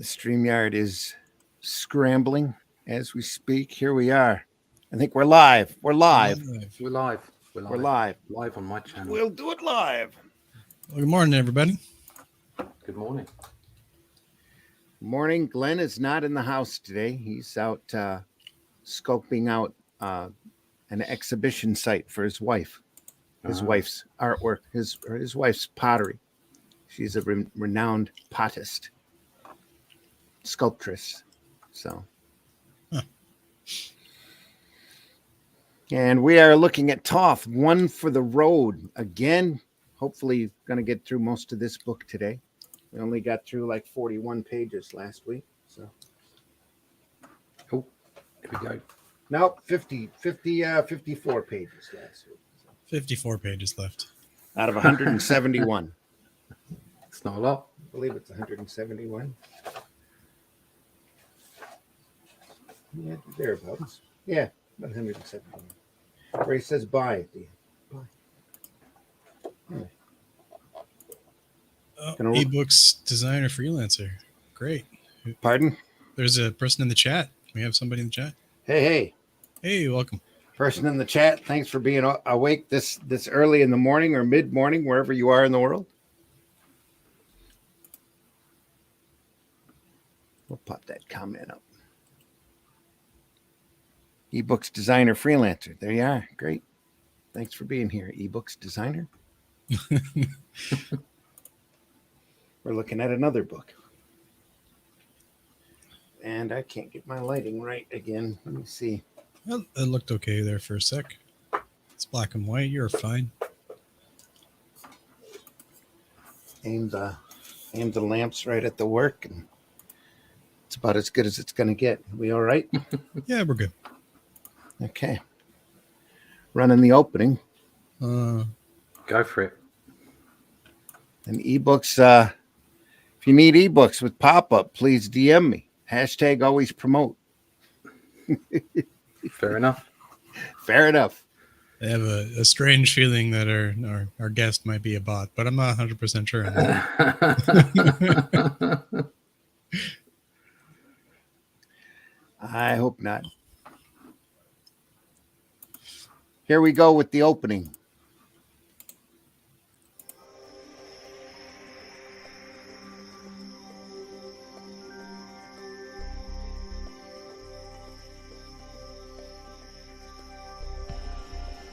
The StreamYard is scrambling as we speak. Here we are. I think we're live. We're live. We're live. We're live. Live on my channel. We'll do it live. Well, good morning, everybody. Good morning. Morning. Glenn is not in the house today. He's out scoping out an exhibition site for his wife. His wife's artwork, his wife's pottery. She's a renowned pottist, sculptress. So, and we are looking at Toth, One for the Road. Again, hopefully going to get through most of this book today. We only got through like 41 pages last week. So, oh, here we go. Nope, 54 pages last week. 54 pages left. Out of 171. It's not a lot. I believe it's 171. Yeah, thereabouts. Yeah, 171. Where he says bye at the end. Bye. Oh, ebooks designer freelancer. Great. Pardon? There's a person in the chat. We have somebody in the chat. Hey. Hey, welcome. Person in the chat, thanks for being awake this early in the morning or mid-morning, wherever you are in the world. We'll pop that comment up. Ebooks designer freelancer. There you are. Great. Thanks for being here, ebooks designer. We're looking at another book. And I can't get my lighting right again. Let me see. Well, it looked okay there for a sec. It's black and white. You're fine. Aim the lamps right at the work, and it's about as good as it's going to get. We all right? Yeah, we're good. Okay. Running the opening. Go for it. And ebooks, if you need ebooks with pop-up, please DM me. Hashtag always promote. Fair enough. Fair enough. I have a strange feeling that our guest might be a bot, but I'm not 100% sure on that. I hope not. Here we go with the opening.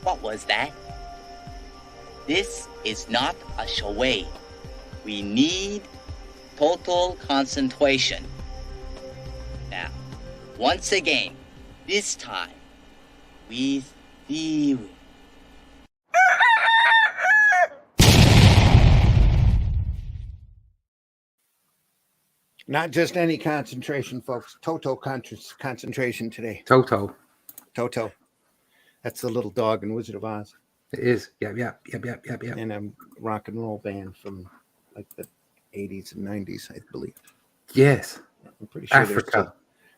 What was that? This is not a charade. We need total concentration. Now, once again, this time, with theory. Not just any concentration, folks. Toto concentration today. Toto. That's the little dog in Wizard of Oz. It is. Yep. And a rock and roll band from like the 80s and 90s, I believe. Yes. I'm pretty sure Africa.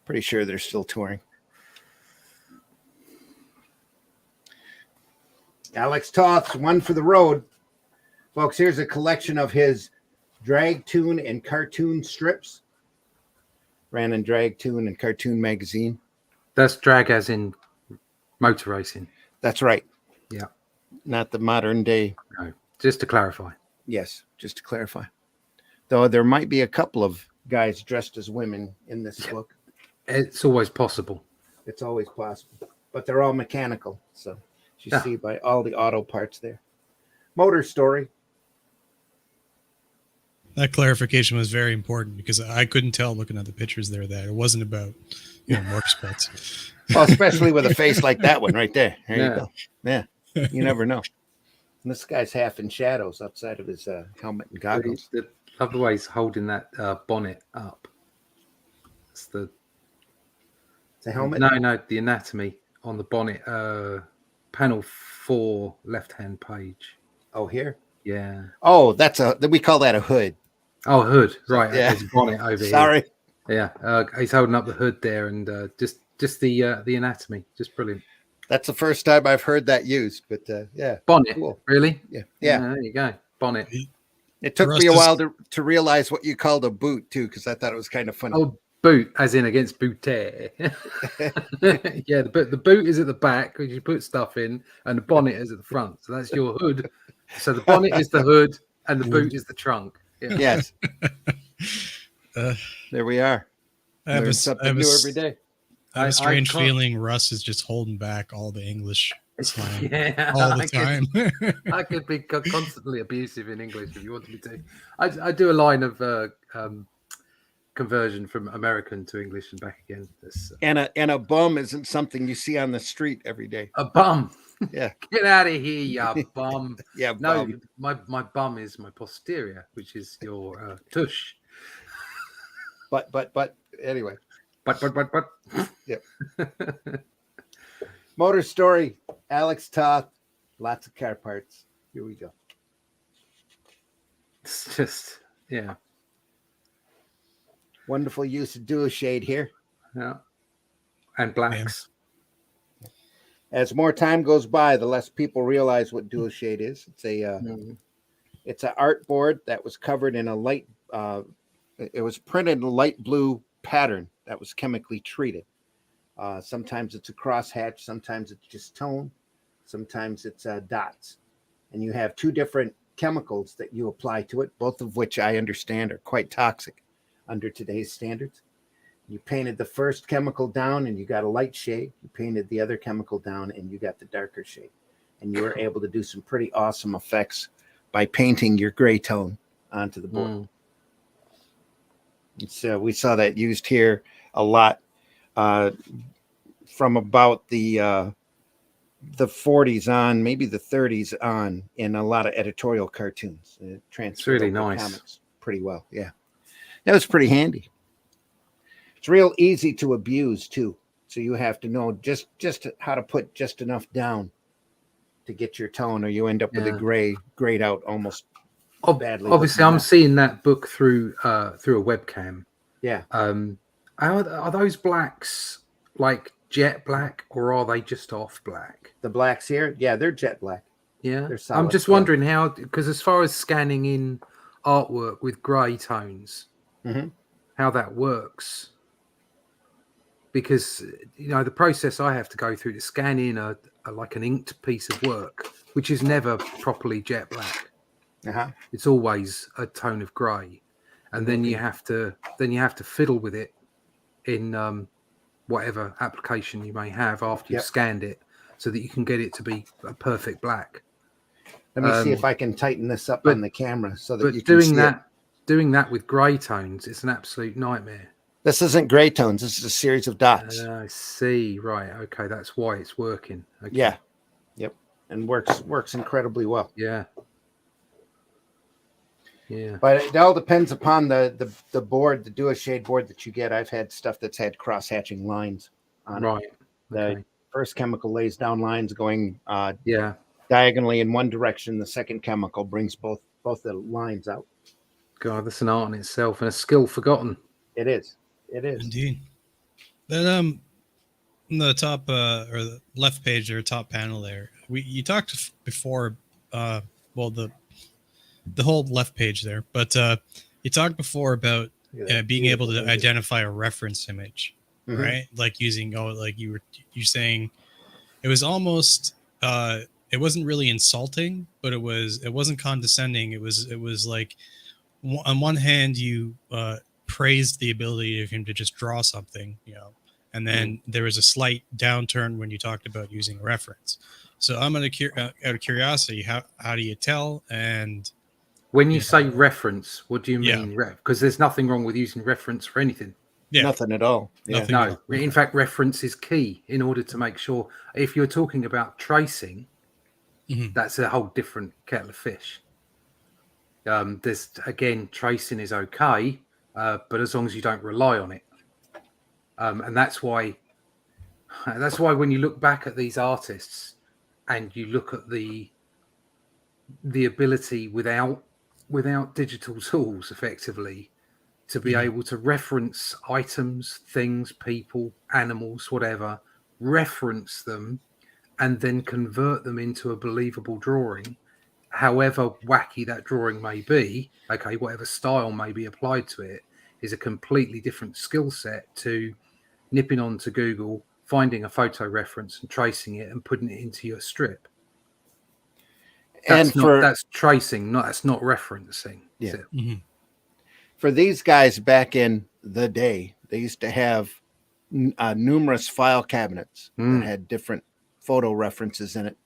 They're still touring. Alex Toth, One for the Road. Folks, here's a collection of his DragToon and cartoon strips. Ran in DragToon and Cartoon magazine. That's drag as in motor racing. That's right. Yeah. Not the modern day. No, just to clarify. Yes, just to clarify. Though there might be a couple of guys dressed as women in this book. It's always possible. It's always possible. But they're all mechanical. So you see by all the auto parts there. Motor story. That clarification was very important because I couldn't tell looking at the pictures there that it wasn't about motorsports. Well, especially with a face like that one right there. There you go. Yeah, you never know. And this guy's half in shadows outside of his helmet and goggles. Love the way he's holding that bonnet up. It's the helmet? No, the anatomy on the bonnet. Panel 4, left-hand page. Oh, here? Yeah. Oh, we call that a hood. Oh, hood. Right. Yeah. There's a bonnet over here. Sorry. Yeah. He's holding up the hood there, and just the anatomy. Just brilliant. That's the first time I've heard that used, but yeah. Bonnet. Cool. Really? Yeah. There you go. Bonnet. It took Rust me a is- while to realize what you called a boot too, because I thought it was kind of funny. Oh, boot, as in against booter. Yeah, the boot is at the back, because you put stuff in, and the bonnet is at the front. So that's your hood. So the bonnet is the hood, and the boot is the trunk. Yeah. Yes, Uh, there we are. I have Learn a, something I have a, new s- every day. I have I a strange can't- feeling Russ is just holding back all the English slang Yeah, all the I could- time. I could be constantly abusive in English if you wanted me to. I do a line of conversion from American to English and back again. That's, And a bum isn't something you see on the street every day. a bum. Yeah, Get out of here, you bum. yeah. No, bum. my bum is my posterior, which is your tush. But anyway, But. motor story. Alex Toth, lots of car parts. Here we go. It's just, yeah. Wonderful use of dual shade here. Yeah. And blacks. As more time goes by, the less people realize what dual shade is. It's an art board that was covered in a light. It was printed in a light blue pattern that was chemically treated. Sometimes it's a crosshatch, sometimes it's just tone, sometimes it's dots, and you have two different chemicals that you apply to it, both of which I understand are quite toxic under today's standards. You painted the first chemical down and you got a light shade. You painted the other chemical down and you got the darker shade. And you were able to do some pretty awesome effects by painting your gray tone onto the board. So we saw that used here a lot from about the 40s on, maybe the 30s on, in a lot of editorial cartoons. It transferred It's really over to nice. comics pretty well. Yeah, that was pretty handy. It's real easy to abuse too. So you have to know just how to put just enough down to get your tone, or you end up with a grayed out almost badly. Obviously, I'm seeing that book through a webcam. Yeah. Are those blacks like jet black, or are they just off black? The blacks here, yeah, they're jet black. Yeah, They're I'm solid, just yeah. wondering how, because as far as scanning in artwork with grey tones, how that works. Because the process I have to go through to scan in a like an inked piece of work, which is never properly jet black. It's always a tone of grey, and then you have to fiddle with it in whatever application you may have after you've scanned it, so that you can get it to be a perfect black. Let me see if I can tighten this up on the camera so that you can doing see that doing that with grey tones, it's an absolute nightmare. This isn't gray tones. This is a series of dots. I see. Right. Okay. That's why it's working. Okay. Yeah. Yep. And works incredibly well. Yeah. Yeah. But it all depends upon the board, the dual shade board that you get. I've had stuff that's had cross hatching lines on Right. it. The Okay. first chemical lays down lines going Yeah. diagonally in one direction. The second chemical brings both the lines out. God, that's an art in itself and a skill forgotten. It is. It is. Indeed. Then in the top or the left page or top panel there, you talked before well the whole left page there, but you talked before about being able to identify a reference image, right? Like using like you're saying it was almost it wasn't really insulting, but it wasn't condescending. It was like on one hand you praised the ability of him to just draw something, and then there was a slight downturn when you talked about using a reference. So I'm out of curiosity, how do you tell? And when you say reference, what do you mean? Because there's nothing wrong with using reference for anything. Yeah. Nothing at all. Yeah. Nothing. No, in fact, reference is key in order to make sure. If you're talking about tracing, that's a whole different kettle of fish. There's again, tracing is okay, but as long as you don't rely on it, and that's why when you look back at these artists and you look at the ability without digital tools, effectively, to be able to reference items, things, people, animals, whatever, reference them, and then convert them into a believable drawing however wacky that drawing may be, okay, whatever style may be applied to it, is a completely different skill set to nipping onto Google, finding a photo reference and tracing it and putting it into your strip. That's tracing, that's not referencing. Yeah. Mm-hmm. For these guys back in the day, they used to have numerous file cabinets that had different photo references in it.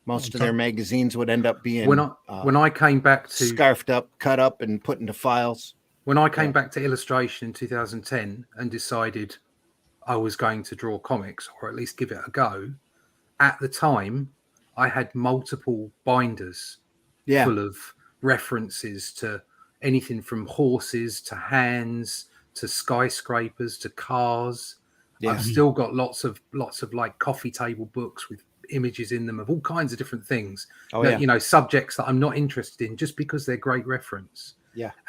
Most of their magazines would end up being when I came back to scarfed up, cut up, and put into files. When I came back to illustration in 2010 and decided I was going to draw comics, or at least give it a go, at the time I had multiple binders full of references to anything from horses to hands to skyscrapers to cars. I've still got lots of like coffee table books with images in them of all kinds of different things you know, subjects that I'm not interested in just because they're great reference.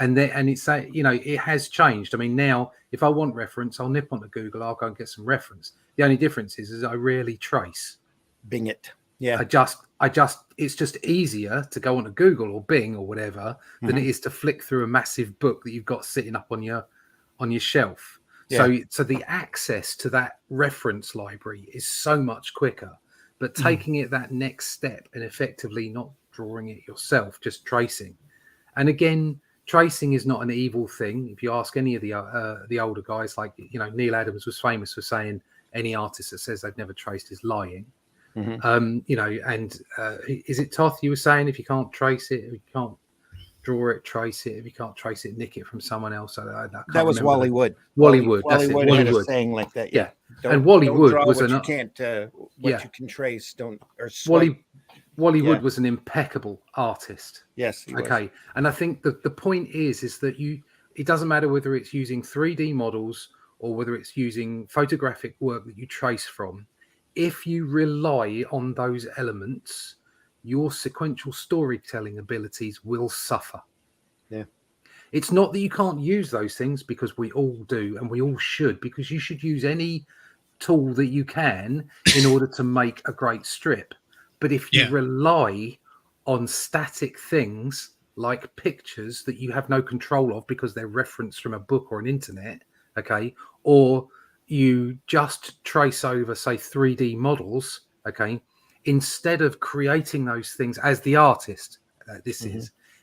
And it's you know, it has changed. I mean, now if I want reference, I'll nip onto Google, I'll go and get some reference. The only difference is I rarely trace. Bing it. I just it's just easier to go onto Google or Bing or whatever than it is to flick through a massive book that you've got sitting up on your shelf. So the access to that reference library is so much quicker. But taking it that next step and effectively not drawing it yourself, just tracing. And again, tracing is not an evil thing. If you ask any of the older guys, like, you know, Neil Adams was famous for saying any artist that says they've never traced is lying. You know, and is it Toth you were saying, if you can't trace it, if you can't draw it, trace it. If you can't trace it, nick it from someone else. That was Wally Wood. Wally Wood. That's it. Wally Wood saying like that. Yeah. And Wally Wood was you can't what you can trace. Wally Wood was an impeccable artist. Yes. He was. And I think that the point is that it doesn't matter whether it's using 3D models or whether it's using photographic work that you trace from. If you rely on those elements, your sequential storytelling abilities will suffer. It's not that you can't use those things, because we all do and we all should, because you should use any tool that you can in order to make a great strip. But if you rely on static things like pictures that you have no control of because they're referenced from a book or an internet, or you just trace over, say, 3D models, instead of creating those things as the artist,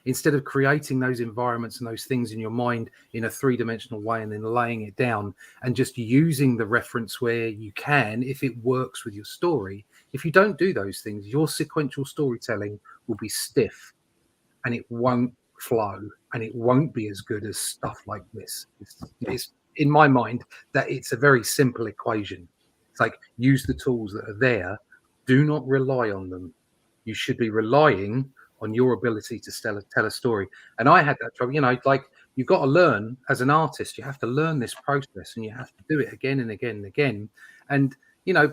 instead of creating those environments and those things in your mind in a three-dimensional way and then laying it down and just using the reference where you can, if it works with your story, if you don't do those things, your sequential storytelling will be stiff and it won't flow and it won't be as good as stuff like this. It's in my mind that it's a very simple equation. It's like, use the tools that are there. Do not rely on them. You should be relying on your ability to tell a story. And I had that trouble, like, you've got to learn as an artist, you have to learn this process and you have to do it again and again and again. And,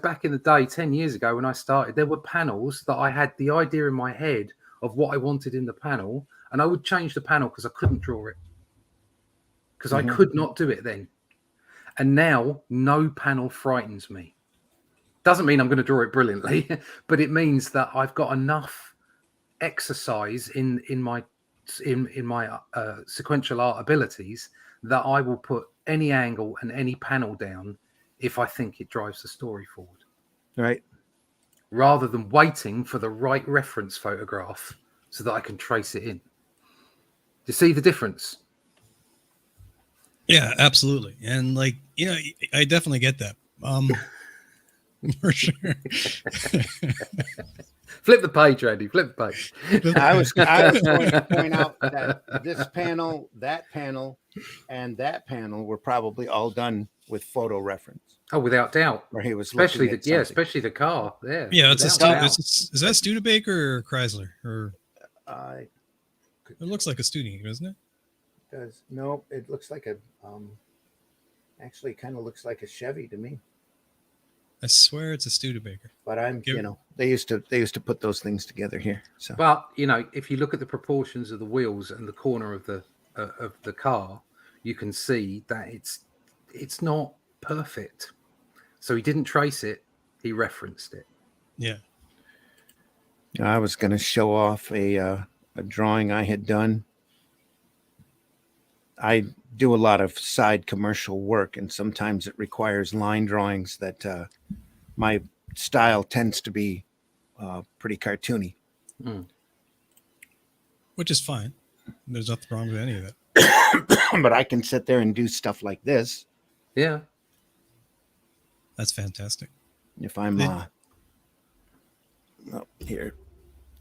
back in the day, 10 years ago when I started, there were panels that I had the idea in my head of what I wanted in the panel, and I would change the panel because I couldn't draw it, because I could not do it then. And now no panel frightens me. Doesn't mean I'm going to draw it brilliantly, but it means that I've got enough exercise in my sequential art abilities that I will put any angle and any panel down if I think it drives the story forward. Right. Rather than waiting for the right reference photograph so that I can trace it in. Do you see the difference? Yeah, absolutely. And I definitely get that. For sure. Flip the page, Randy. Flip the page. I was going to point out that this panel, that panel, and that panel were probably all done with photo reference. Oh, without doubt. Where he was especially the car. Yeah. Yeah, is that Studebaker or Chrysler? Or it looks like a Studebaker, doesn't it? No, it looks like a actually kind of looks like a Chevy to me. I swear it's a Studebaker. But they used to put those things together here. So, but if you look at the proportions of the wheels and the corner of the car, you can see that it's not perfect. So he didn't trace it; he referenced it. Yeah. I was going to show off a drawing I had done. I do a lot of side commercial work, and sometimes it requires line drawings that my style tends to be pretty cartoony. Which is fine. There's nothing wrong with any of it. But I can sit there and do stuff like this Yeah. That's fantastic. if I'm Yeah. here.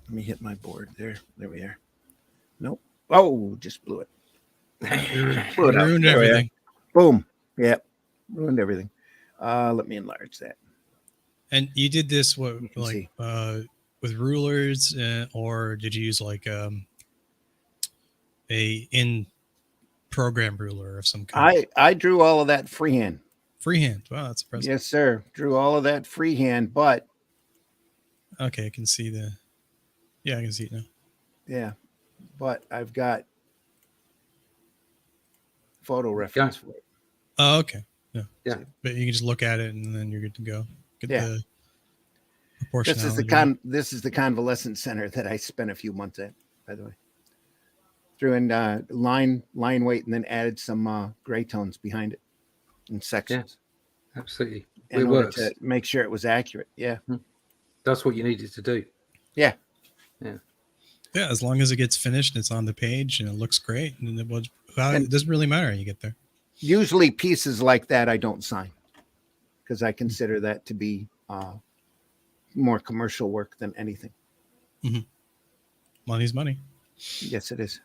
Let me hit my board there. There we are. Nope. Oh, just blew it. Blew it out. Ruined There we are. everything. Boom. Yep. Ruined everything. Let me enlarge that. And you did this what You can like see. with rulers, or did you use like a in program ruler of some kind? I drew all of that freehand. Freehand. Wow, that's impressive. Yes, sir. Drew all of that freehand, but Okay, I can see the. Yeah, I can see it now. yeah, but I've got photo reference for it. Oh, okay. Yeah. Yeah. But you can just look at it and then you're good to go. Get Yeah. the proportionality. This is the convalescent center that I spent a few months at, by the way. Threw in line weight and then added some gray tones behind it in sections Absolutely. in It order works. to make sure it was accurate. Yeah. That's what you needed to do. Yeah. Yeah, as long as it gets finished, it's on the page and it looks great. And it doesn't really matter when you get there. Usually pieces like that I don't sign because I consider that to be more commercial work than anything. Money's money. Yes, it is.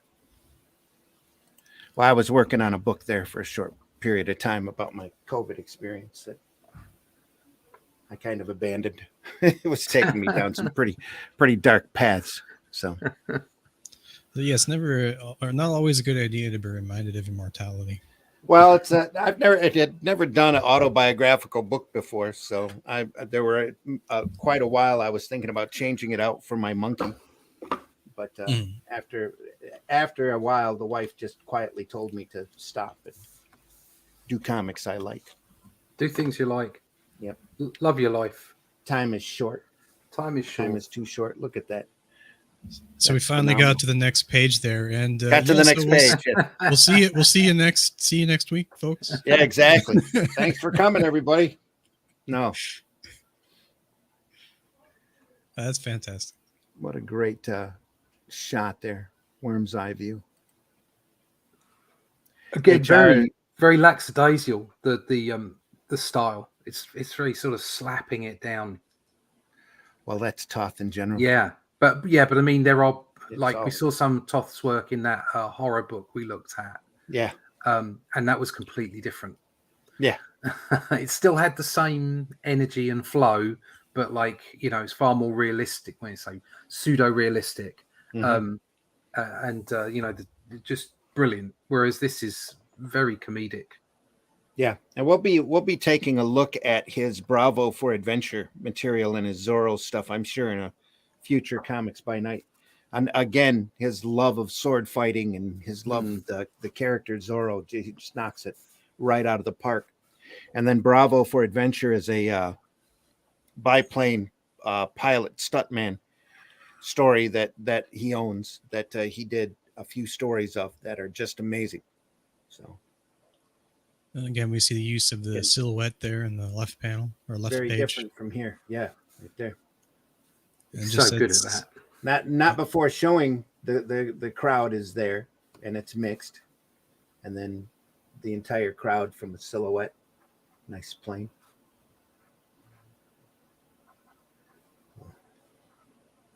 Well, I was working on a book there for a short period of time about my COVID experience that I kind of abandoned. It was taking me down some pretty dark paths. So But yeah, it's never or not always a good idea to be reminded of immortality. well, it's I had never done an autobiographical book before, so there were quite a while I was thinking about changing it out for my monkey, but after a while, the wife just quietly told me to stop and do comics I like. Do things you like. Yep. Love your life. Time is short. Time is short. Time is too short. Look at that. So we That's finally phenomenal. got to the next page there, and Got to the next page. Yeah. We'll see it. We'll see you next week, folks. Yeah, exactly. Thanks for coming, everybody. No, That's fantastic. what a great shot there. Worm's eye view. Again, HR very, very lackadaisical. The style. It's very sort of slapping it down. Well, that's Toth in general. Yeah, but I mean, there are It's like all- we saw some Toth's work in that horror book we looked at, Yeah. and that was completely different. Yeah. It still had the same energy and flow, but like it's far more realistic. When you say pseudo realistic, Mhm. just brilliant. Whereas this is very comedic. Yeah, and we'll be taking a look at his Bravo for Adventure material and his Zorro stuff, I'm sure, in a future Comics by Night. And again, his love of sword fighting and his love of the character Zorro, he just knocks it right out of the park. And then Bravo for Adventure is a biplane pilot stuntman story that he owns, that he did a few stories of that are just amazing. So. And again, we see the use of the Yeah. silhouette there in the left panel or left Very page. different from here. Yeah, right there. And It's just so good at it's- that. Not before showing the crowd is there and it's mixed, and then the entire crowd from the silhouette. Nice plane.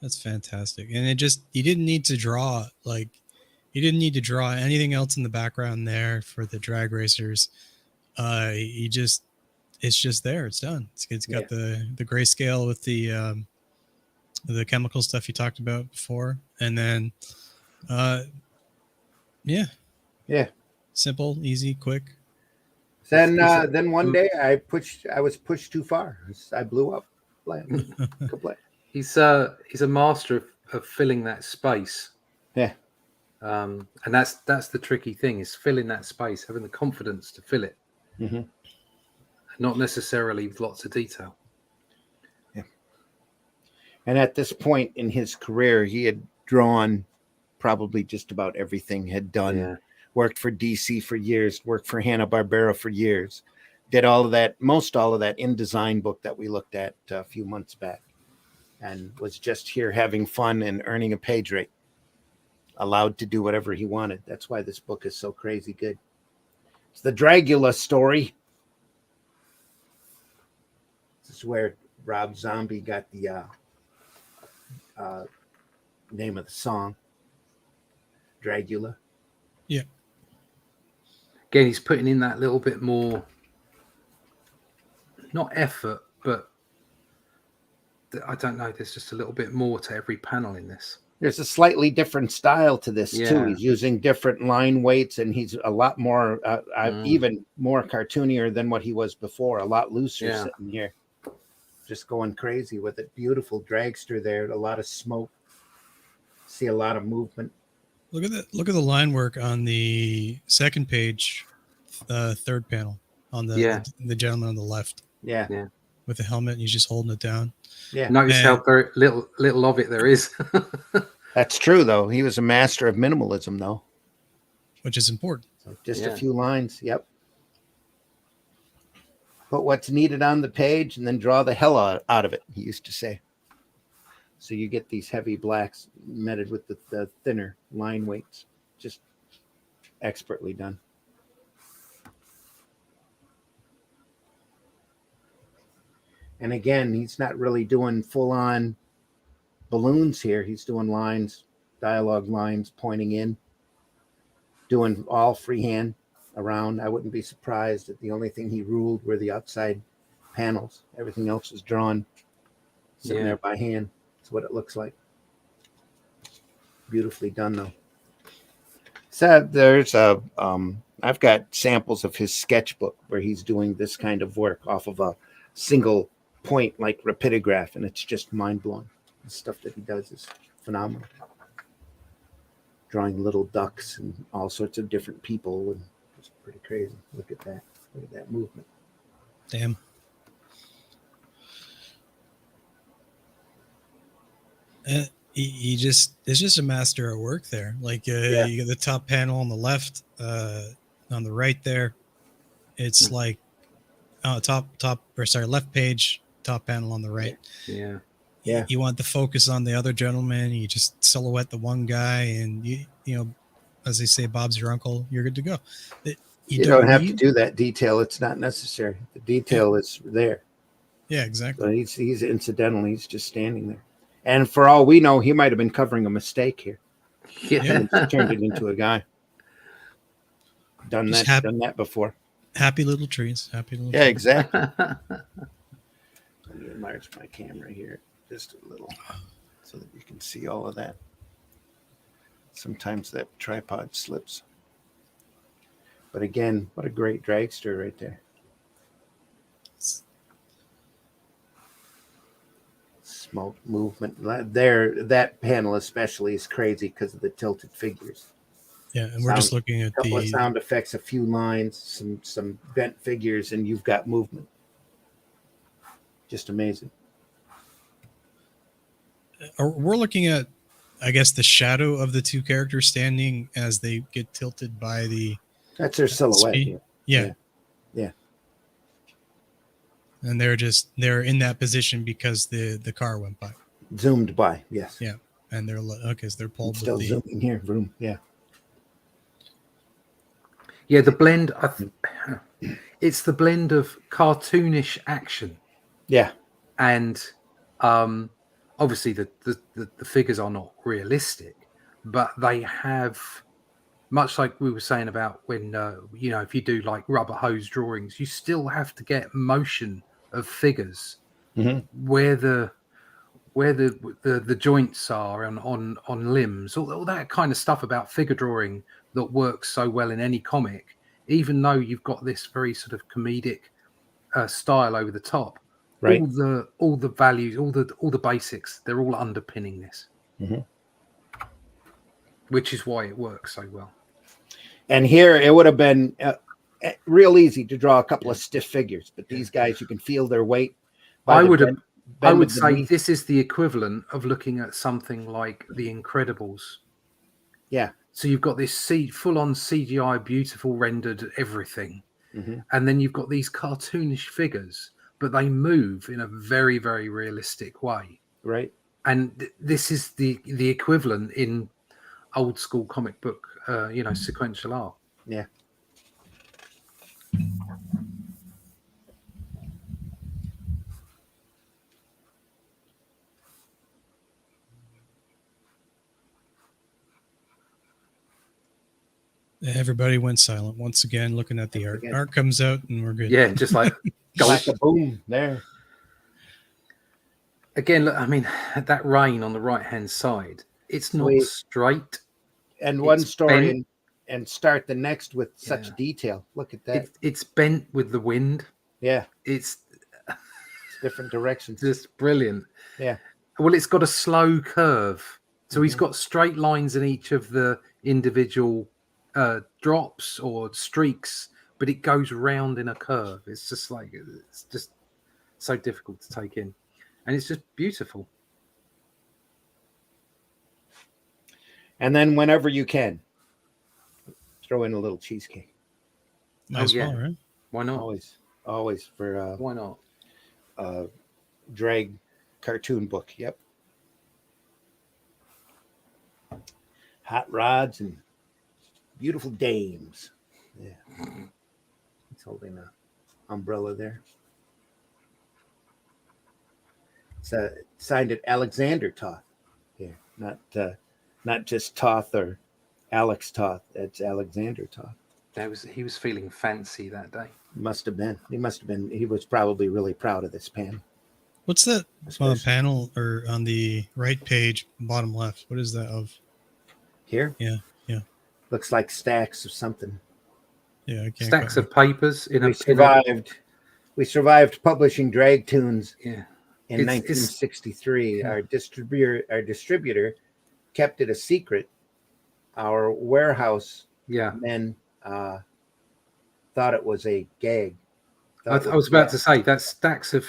That's fantastic. And you didn't need to draw anything else in the background there for the drag racers. It's just there. It's done. It's got the grayscale with the chemical stuff you talked about before, and then yeah, simple, easy, quick. Then one day I was pushed too far. I blew up. Kapla. He's a master of filling that space. Yeah. And that's the tricky thing, is filling that space, having the confidence to fill it, Mhm. not necessarily with lots of detail. And at this point in his career, he had drawn probably just about everything, had done, Yeah. worked for DC for years, worked for Hanna-Barbera for years, did all of that, most all of that InDesign book that we looked at a few months back, and was just here having fun and earning a page rate, allowed to do whatever he wanted. That's why this book is so crazy good. It's the Dragula story. This is where Rob Zombie got the name of the song, Dragula. Yeah. Again, he's putting in that little bit more, not effort, but I don't know. There's just a little bit more to every panel in this. There's a slightly different style to this too. Yeah. He's using different line weights, and he's a lot more, even more cartoonier than what he was before. A lot looser sitting here, just going crazy with it. Beautiful dragster there. A lot of smoke. See a lot of movement. Look at that! Look at the line work on the second page, third panel on the gentleman on the left. Yeah. Yeah. With the helmet, and he's just holding it down. Yeah. Notice how very little of it there is. That's true, though. He was a master of minimalism, though. Which is important. So just a few lines. Yep. Put what's needed on the page and then draw the hell out of it, he used to say. So you get these heavy blacks meted with the thinner line weights. Just expertly done. And again, he's not really doing full-on balloons here. He's doing lines, dialogue lines, pointing in, doing all freehand around. I wouldn't be surprised that the only thing he ruled were the outside panels. Everything else was drawn, sitting there by hand. That's what it looks like. Beautifully done, though. So there's I've got samples of his sketchbook where he's doing this kind of work off of a single point like rapidograph, and it's just mind-blowing. The stuff that he does is phenomenal. Drawing little ducks and all sorts of different people, and it's pretty crazy. Look at that. Look at that movement. Damn. He just is just a master at work there. Like you get the top panel on the left, on the right there. It's like left page, top panel on the right. Yeah. Yeah. You want the focus on the other gentleman. You just silhouette the one guy, and you know, as they say, Bob's your uncle. You're good to go. You don't have to do that detail. It's not necessary. The detail is there. Yeah, exactly. So he's incidental. He's just standing there. And for all we know, he might have been covering a mistake here. Yeah. And turned it into a guy. Done that before. Happy little trees. Happy little trees. Exactly. Let me enlarge my camera here just a little so that you can see all of that. Sometimes that tripod slips. But again, what a great dragster right there. Smoke movement there. That panel especially is crazy because of the tilted figures. Yeah, and we're just looking at the sound effects, a few lines, some bent figures, and you've got movement. Just amazing. We're looking at, I guess, the shadow of the two characters standing as they get tilted by the. That's their silhouette. Yeah. And they're in that position because the car went by. Zoomed by, yes. Yeah, and they're okay. So they're pulled. Still zooming here, room. Yeah. Yeah, the blend. It's the blend of cartoonish action. Yeah. And obviously the figures are not realistic, but they have, much like we were saying about when if you do like rubber hose drawings, you still have to get motion of figures where the joints are on limbs, all that kind of stuff about figure drawing that works so well in any comic, even though you've got this very sort of comedic style over the top. Right. All the values, all the basics, they're all underpinning this, which is why it works so well. And here it would have been real easy to draw a couple of stiff figures, but these guys, you can feel their weight. I would have I bend would of the say knee. this is the equivalent of looking at something like The Incredibles. Yeah. So you've got this full-on CGI, beautiful rendered everything, Hmm. and then you've got these cartoonish figures, but they move in a very, very realistic way. Right. And this is the equivalent in old school comic book, sequential art. Yeah. Everybody went silent once again, looking at the Once art. again. Art comes out, and we're good. Yeah, just like Like a boom there. again. Look, I mean, that rain on the right-hand side, it's not Sweet. straight. And one It's story bent. and start the next with such Yeah. detail. Look at that. It's bent with the wind. Yeah. It's It's different directions. just brilliant. Yeah. Well, it's got a slow curve. So he's Mhm. got straight lines in each of the individual drops or streaks, but it goes round in a curve. It's just like, it's just so difficult to take in. And it's just beautiful. And then whenever you can, throw in a little cheesecake. Might as yeah. well, right? Why not? Always for Why not? drag cartoon book. Yep. Hot rods and beautiful dames. Yeah. He's holding a umbrella there. It's signed at Alexander Toth. Here, not just Toth or Alex Toth. It's Alexander Toth. He was feeling fancy that day. Must have been. He must have been. He was probably really proud of this pen. What's that Especially- panel or on the right page, bottom left? What is that of? Here? Yeah. Looks like stacks of something. Yeah, I can't. Stacks of papers in We a survived. We survived publishing DragToons yeah. in It's- 1963. yeah. Our distributor kept it a secret. Our warehouse Yeah. men thought it was a gag. I was about to say that's stacks of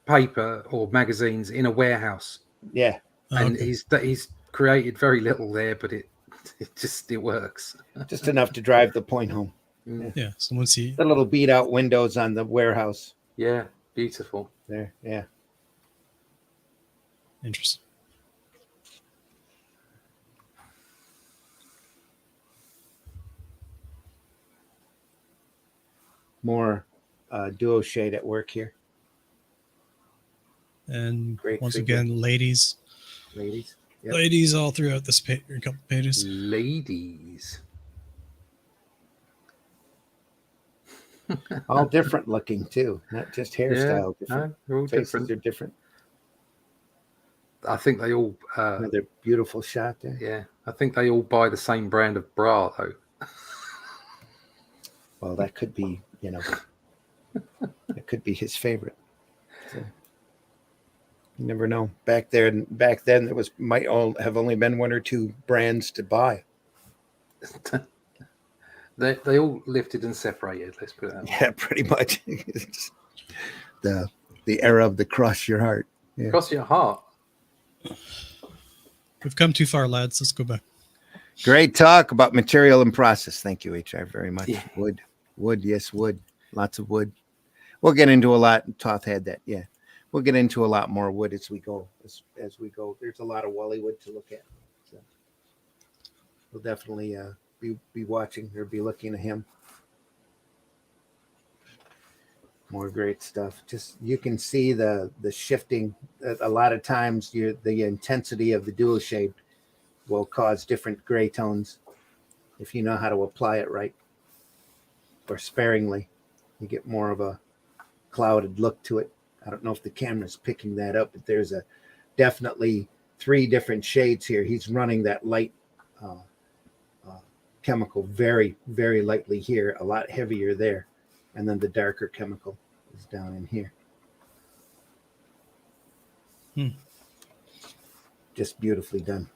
paper or magazines in a warehouse, Yeah, and Okay. he's created very little there, but it works. just enough to drive the point home. Yeah. So once he The little beat out windows on the warehouse Yeah, beautiful. there. Yeah. interesting. More duo shade at work here, And Great once figure. again, ladies, ladies. Yep. ladies all throughout this a couple pages. Ladies. All different looking too, not just hairstyle. Different. No, they're all Faces different. are different. I think they all Another beautiful shot there. yeah, I think they all buy the same brand of bra though. Well, that could be, it could be his favorite. So, you never know. Back then, there might have only been one or two brands to buy. They all lifted and separated, let's put it that way. Yeah, pretty much. It's the era of the crush your heart. Yeah. Cross your heart. We've come too far, lads. Let's go back. Great talk about material and process. Thank you, HR, very much. Yeah. Wood, yes, wood. Lots of wood. We'll get into a lot. Toth had that, yeah. We'll get into a lot more wood as we go. As we go, there's a lot of Wally wood to look at. So we'll definitely be watching or be looking at him. More great stuff. Just you can see the shifting. A lot of times, the intensity of the dual shade will cause different gray tones if you know how to apply it right or sparingly. You get more of a clouded look to it. I don't know if the camera's picking that up, but there's definitely 3 different shades here. He's running that light chemical very, very lightly here, a lot heavier there, and then the darker chemical is down in here. Just beautifully done.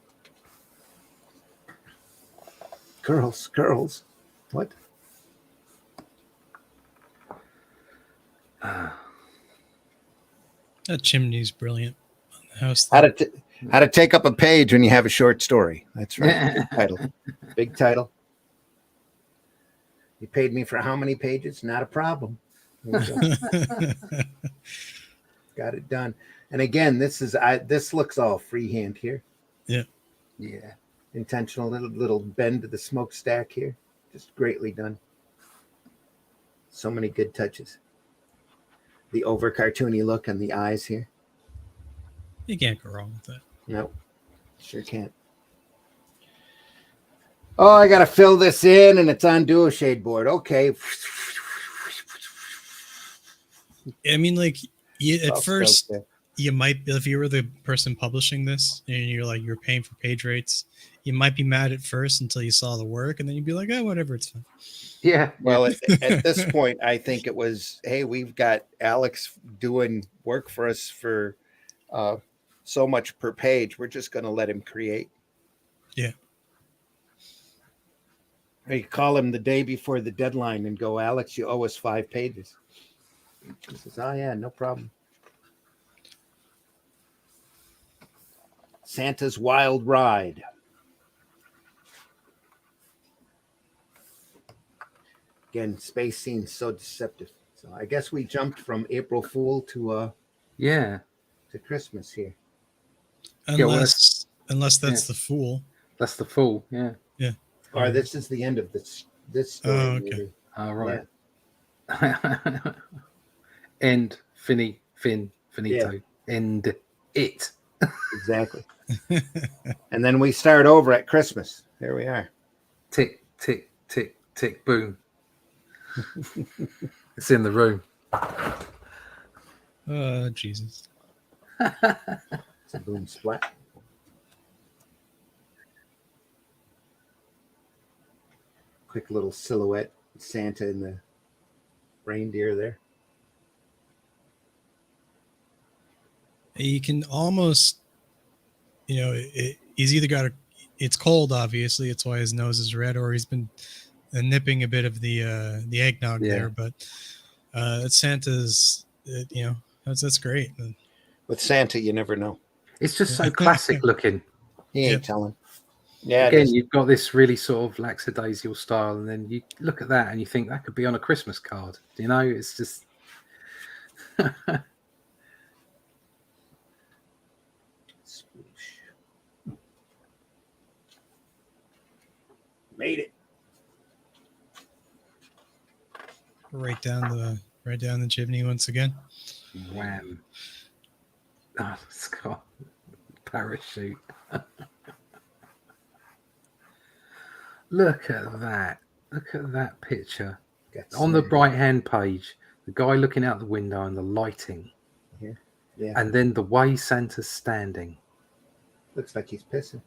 Girls, what? That chimney's brilliant. On the house. How to take up a page when you have a short story. That's right. Big title. Big title. You paid me for how many pages? Not a problem. There we go. Got it done. And again, this looks all freehand here. Yeah. Yeah. Intentional little bend to the smokestack here. Just greatly done. So many good touches. The over cartoony look and the eyes here. You can't go wrong with that. Nope. Sure can't. Oh, I got to fill this in and it's on duo shade board. Okay. I mean, like, at Oh, first, okay. you might, if you were the person publishing this and you're paying for page rates, you might be mad at first until you saw the work, and then you'd be like, oh, whatever, it's fine. Yeah. Well, at this point, I think it was, hey, we've got Alex doing work for us for so much per page. We're just going to let him create. Yeah. Or you call him the day before the deadline and go, Alex, you owe us 5 pages. He says, oh, yeah, no problem. Santa's Wild Ride. Again, space scenes so deceptive. So I guess we jumped from April Fool to Christmas here. Unless that's the fool. That's the Fool. Yeah. Yeah. Or this is the end of this story. Oh, okay. Maybe. All right. Yeah. End. Finito. Yeah. End. It. Exactly. And then we start over at Christmas. There we are. Tick, tick, tick, tick, boom. It's in the room. Jesus. It's a boom splat. Quick little silhouette. Santa and the reindeer there. You can almost, he's either got it's cold, obviously, it's why his nose is red, or he's been nipping a bit of the eggnog there. But Santa's, that's great. With Santa, you never know. It's just so classic looking. He ain't telling. Yeah. Again, you've got this really sort of lackadaisical style, and then you look at that and you think that could be on a Christmas card. It's just. Made it. Right down the chimney once again. Wham. Oh, Scott. Parachute. Look at that. Look at that picture. On the right hand page, the guy looking out the window and the lighting. Yeah. And then the way Santa's standing. Looks like he's pissing.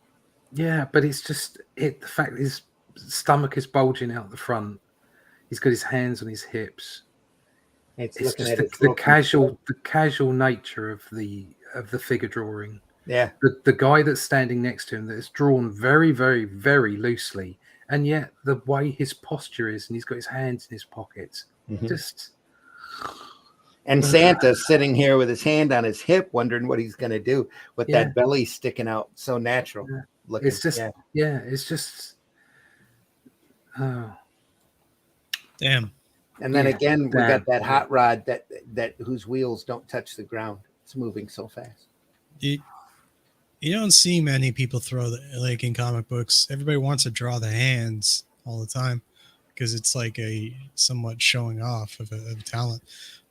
Yeah, but it's just the fact his stomach is bulging out the front. He's got his hands on his hips. It's just the casual nature of the figure drawing. Yeah. The guy that's standing next to him that is drawn very, very, very loosely, and yet the way his posture is, and he's got his hands in his pockets, just. And Santa's sitting here with his hand on his hip, wondering what he's going to do with that belly sticking out, so natural. Yeah. Looking. It's just, it's just. Oh. Damn. And then again, we got that hot rod that whose wheels don't touch the ground. It's moving so fast. You don't see many people throw like in comic books. Everybody wants to draw the hands all the time because it's like a somewhat showing off of a talent.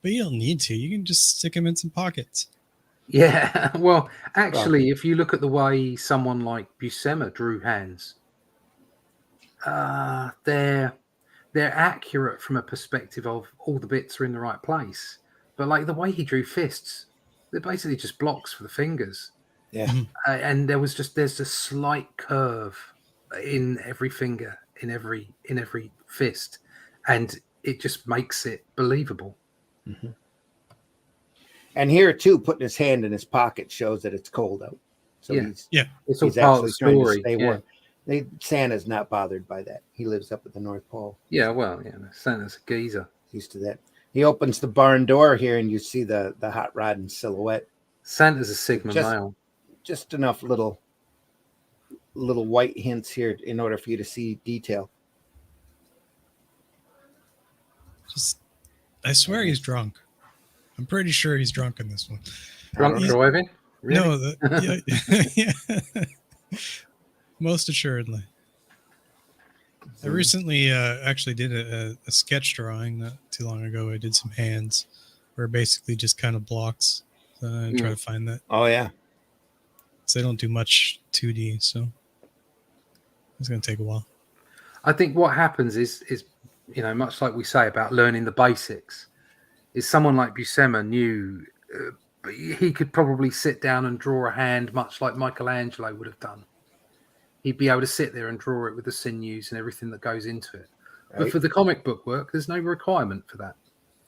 But you don't need to. You can just stick them in some pockets. Yeah. Well, actually, if you look at the way someone like Buscema drew hands, they're accurate from a perspective of all the bits are in the right place. But like the way he drew fists, they're basically just blocks for the fingers. Yeah. And there's a slight curve in every finger, in every fist, and it just makes it believable. Mm-hmm. And here too, putting his hand in his pocket shows that it's cold out. So it's he's all part of the trying to story. stay warm. Santa's not bothered by that. He lives up at the North Pole. Yeah, well, Santa's a geezer. Used to that. He opens the barn door here, and you see the hot rod in silhouette. Santa's a Sigma Just- male. Just enough little white hints here in order for you to see detail. Just, I swear he's drunk. I'm pretty sure he's drunk in this one. Drunk He's- driving? Really? No, yeah. Most assuredly. I recently actually did a sketch drawing not too long ago. I did some hands where basically just kind of blocks. I try to find that. Oh yeah. So they don't do much 2D, so it's going to take a while. I think what happens is much like we say about learning the basics, is someone like Buscema knew he could probably sit down and draw a hand much like Michelangelo would have done. He'd be able to sit there and draw it with the sinews and everything that goes into it. Right. But for the comic book work, there's no requirement for that.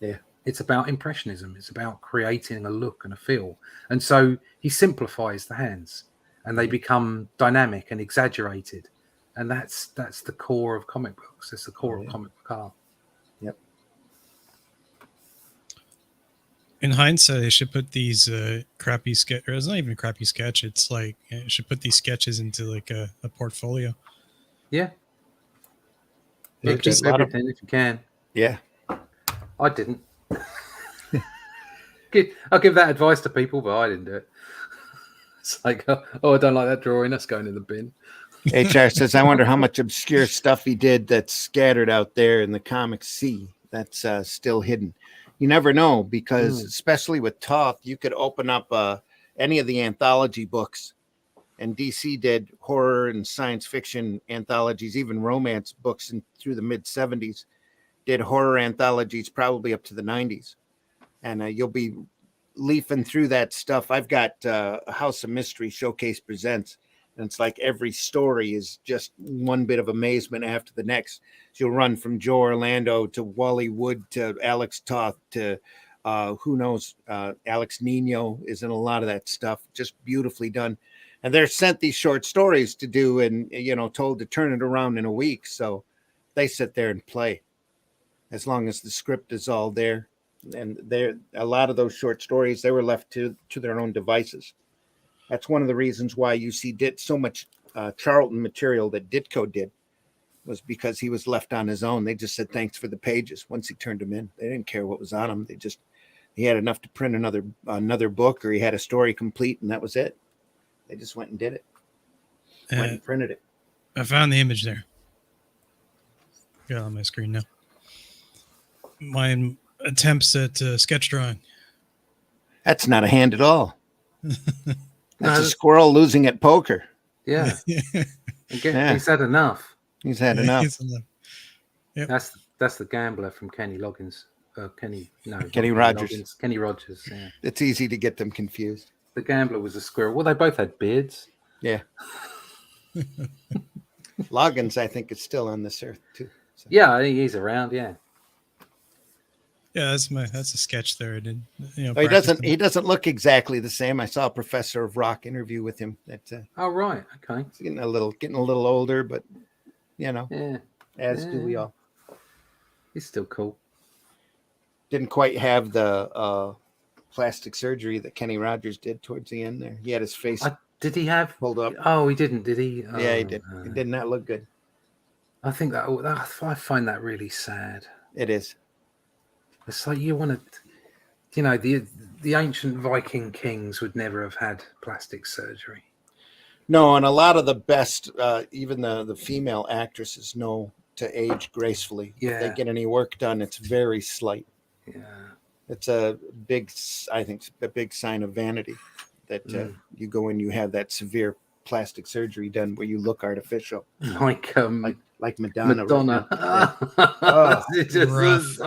Yeah. It's about impressionism. It's about creating a look and a feel. And so he simplifies the hands and they become dynamic and exaggerated. And that's the core of comic books. That's the core of comic book art. Yep. In hindsight, they should put these crappy sketch. It's not even a crappy sketch. It's like you should put these sketches into like a portfolio. Yeah. Not Keep just everything if you can. Yeah. I didn't. I'll give that advice to people, but I didn't do it. It's like, oh, I don't like that drawing. That's going in the bin. HR says, I wonder how much obscure stuff he did that's scattered out there in the comic sea that's still hidden. You never know, because especially with Toth, you could open up any of the anthology books, and DC did horror and science fiction anthologies, even romance books through the mid 70s, did horror anthologies probably up to the 90s. And you'll be leafing through that stuff. I've got a House of Mystery Showcase Presents, and it's like every story is just one bit of amazement after the next. So you'll run from Joe Orlando to Wally Wood to Alex Toth to who knows, Alex Nino is in a lot of that stuff. Just beautifully done. And they're sent these short stories to do and, told to turn it around in a week. So they sit there and play as long as the script is all there. And a lot of those short stories, they were left to their own devices. That's one of the reasons why you see so much Charlton material that Ditko did, was because he was left on his own. They just said thanks for the pages once he turned them in. They didn't care what was on them. He had enough to print another book, or he had a story complete, and that was it. They just went and did it. Went and printed it. I found the image there. Got it on my screen now. My attempts at sketch drawing. That's not a hand at all. That's a No. squirrel losing at poker. Yeah. Yeah. Again, Yeah. he's had enough. He's had enough. Yep. That's the gambler from Kenny Loggins. Kenny Rogers. Loggins, Kenny Rogers. Yeah. It's easy to get them confused. The gambler was a squirrel. Well, they both had beards. Yeah. Loggins, I think, is still on this earth too. So. Yeah, I think he's around. Yeah. Yeah, that's a sketch there. I did. Oh, he doesn't look exactly the same. I saw a Professor of Rock interview with him. That Oh, right. Okay. he's getting a little older, but Yeah. as do we all. He's still cool. Didn't quite have the plastic surgery that Kenny Rogers did towards the end there. He had his face Did he have? pulled up. Oh, he didn't. Did he? Yeah, he Oh, did. It did not look good. I think that I find that really sad. It is. It's like you want to, the ancient Viking kings would never have had plastic surgery. No, and a lot of the best, even the female actresses know to age gracefully. Yeah. If they get any work done, it's very slight. Yeah. It's a big sign of vanity that you go in, you have that severe plastic surgery done where you look artificial, Like Madonna. Madonna. Oh, It just rough.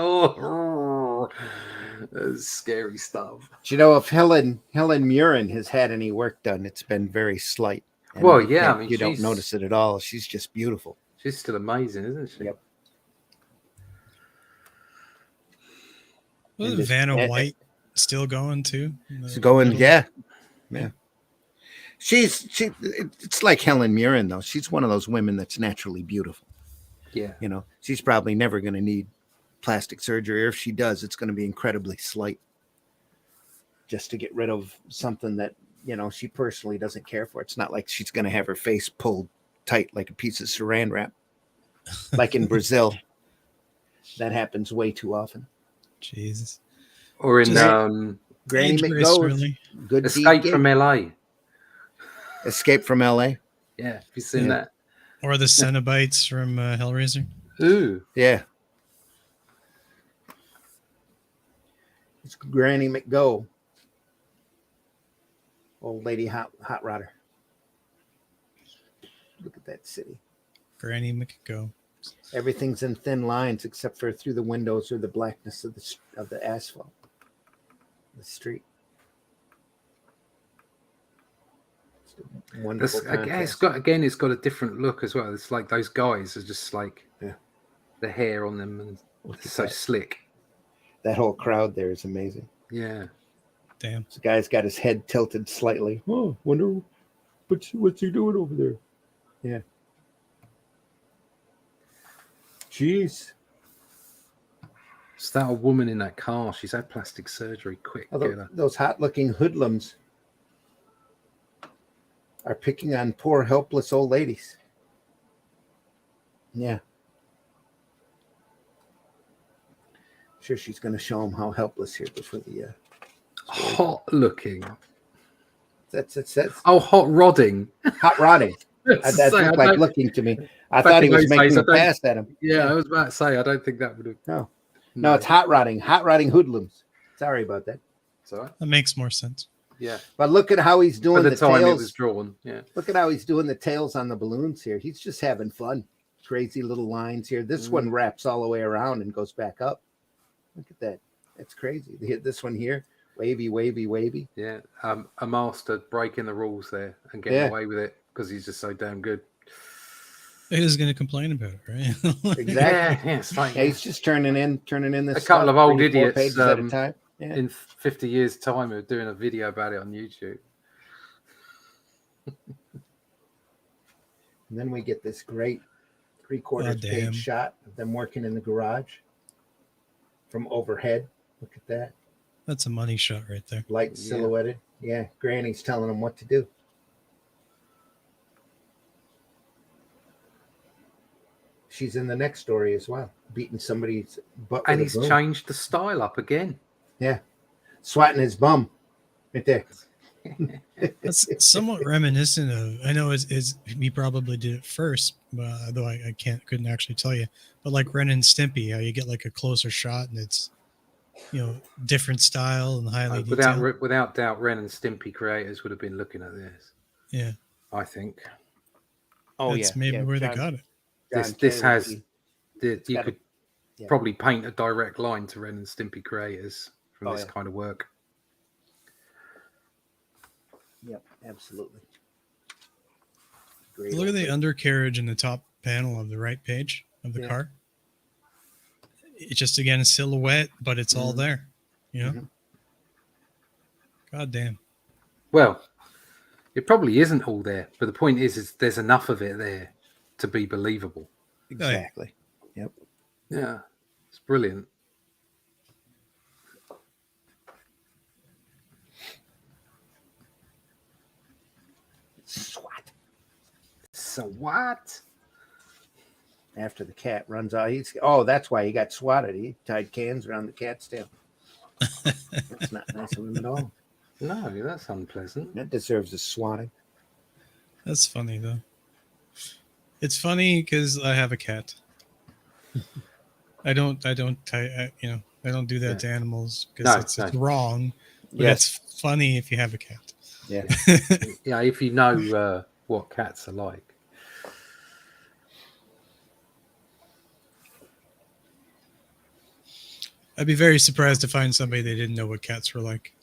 that's scary stuff. Do you know if Helen Mirren has had any work done? It's been very slight. And Well, yeah, I mean, you don't she's- notice it at all. She's just beautiful. She's still amazing, isn't she? Yep. Wasn't And Vanna this- White still going too? She's going, yeah. It's like Helen Mirren though. She's one of those women that's naturally beautiful. Yeah. She's probably never going to need plastic surgery, or if she does, it's going to be incredibly slight, just to get rid of something that, she personally doesn't care for. It's not like she's going to have her face pulled tight like a piece of saran wrap, like in Brazil. That happens way too often. Jesus. Or in Granny dangerous, McGo's really. Good Escape Deed from Gate. LA. Escape from LA. Yeah, have you seen that? Or the Cenobites from Hellraiser. Ooh. Yeah. It's Granny McGo. Old lady hot rodder. Look at that city. Granny McGo. Everything's in thin lines except for through the windows or the blackness of the asphalt. The street. It's a wonderful It's got a different look as well. It's like those guys are just like the hair on them and it's so slick. That whole crowd there is amazing. Yeah. Damn. The guy's got his head tilted slightly. Oh, wonder what's he doing over there? Yeah. Jeez. Is that a woman in that car? She's had plastic surgery. Quick, get her. Those hot-looking hoodlums are picking on poor, helpless old ladies. Yeah. Sure, she's going to show them how helpless here before the... hot looking. That's hot rodding. Hot rodding. That looked like looking to me. I thought he was making a pass at him. Yeah, I was about to say, I don't think that would have... No, it's hot rodding. Hot rodding hoodlums. Sorry about that. Sorry. That makes more sense. Yeah. But look at how he's doing the time tails. It was drawn. Yeah. Look at how he's doing the tails on the balloons here. He's just having fun. Crazy little lines here. This one wraps all the way around and goes back up. Look at that. That's crazy. This one here. Wavy, wavy, wavy. Yeah. A master breaking the rules there and getting away with it because he's just so damn good. Who's going to complain about it, right? Exactly. Yeah, it's like, he's just turning in this. A couple of old idiots pages at a time. Yeah. In 50 years' time are doing a video about it on YouTube. And then we get this great 3/4 page shot of them working in the garage from overhead. Look at that. That's a money shot right there. Light silhouetted. Yeah. Granny's telling them what to do. She's in the next story as well, beating somebody's butt. And he's changed the style up again. Yeah. Swatting his bum right there. That's somewhat reminiscent of, I know he probably did it first, though I couldn't actually tell you, but like Ren and Stimpy, how you get like a closer shot and it's, different style and highly detailed. Without doubt, Ren and Stimpy creators would have been looking at this. Yeah. I think. Oh, that's maybe where they got it. You could probably paint a direct line to Ren and Stimpy creators from this kind of work. Yep, absolutely. Great. Look at the undercarriage in the top panel of the right page of the car. It's just, again, a silhouette, but it's all there. God damn. Well, it probably isn't all there, but the point is there's enough of it there to be believable. Exactly. Yep. Yeah. It's brilliant. SWAT. So what? After the cat runs out, that's why he got swatted. He tied cans around the cat's tail. That's not nice of him at all. No, that's unpleasant. That deserves a swatting. That's funny though. It's funny because I have a cat. I don't do that to animals because it's wrong. But it's funny if you have a cat. Yeah. Yeah, if you know what cats are like. I'd be very surprised to find somebody that didn't know what cats were like.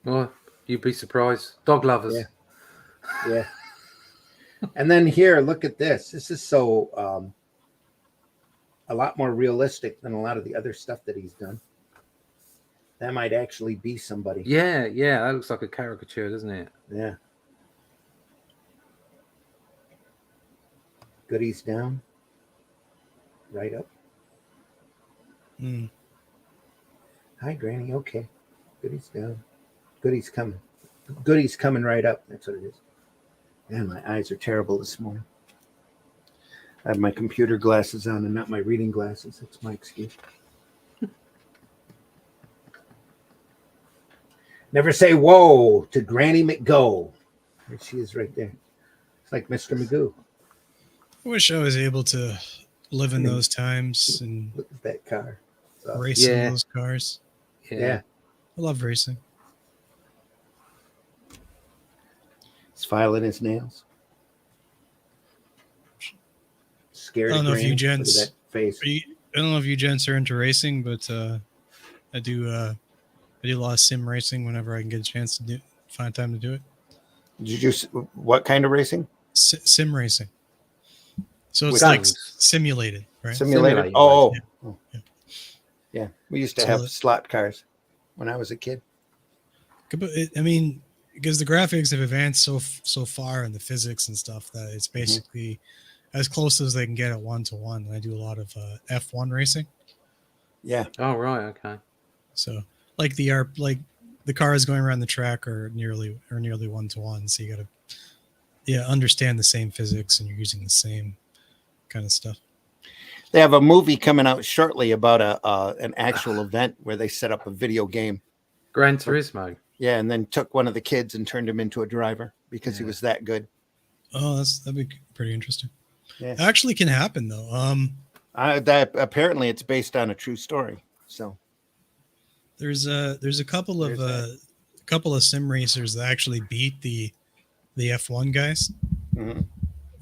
Well, you'd be surprised. Dog lovers. Yeah. And then here, look at this. This is so a lot more realistic than a lot of the other stuff that he's done. That might actually be somebody. Yeah, that looks like a caricature, doesn't it? Yeah. Goodies down. Right up. Mm. Hi, Granny. Okay. Goody's down. Goody's coming. Goody's coming right up. That's what it is. Man, my eyes are terrible this morning. I have my computer glasses on and not my reading glasses. That's my excuse. Never say whoa to Granny McGo. There she is right there. It's like Mr. Magoo. I wish I was able to live in those times and Look at that car. It's awesome. race in Yeah. those cars. Yeah. I love racing. He's filing his nails. Scared I don't of know if you Granny. Look gents- at that face. I don't know if you gents are into racing, but I do a lot of sim racing whenever I can get a chance to find time to do it. Did you what kind of racing? Sim racing. So it's With like games. simulated, right? Simulated? Simulated Oh, racing. oh. Yeah. Yeah. We used to So have that- slot cars when I was a kid. I mean, because the graphics have advanced so far in the physics and stuff that it's basically as close as they can get at 1-to-1. And I do a lot of F1 racing. Yeah. Oh, right. Okay. So like the cars going around the track are nearly 1-to-1. So you got to understand the same physics and you're using the same kind of stuff. They have a movie coming out shortly about an actual event where they set up a video game. Gran Turismo. Yeah, and then took one of the kids and turned him into a driver because he Yeah. was that good. Oh, that'd be pretty interesting. Yeah. It actually can happen though. That apparently it's based on a true story. So There's a couple of sim racers that actually beat the F1 guys,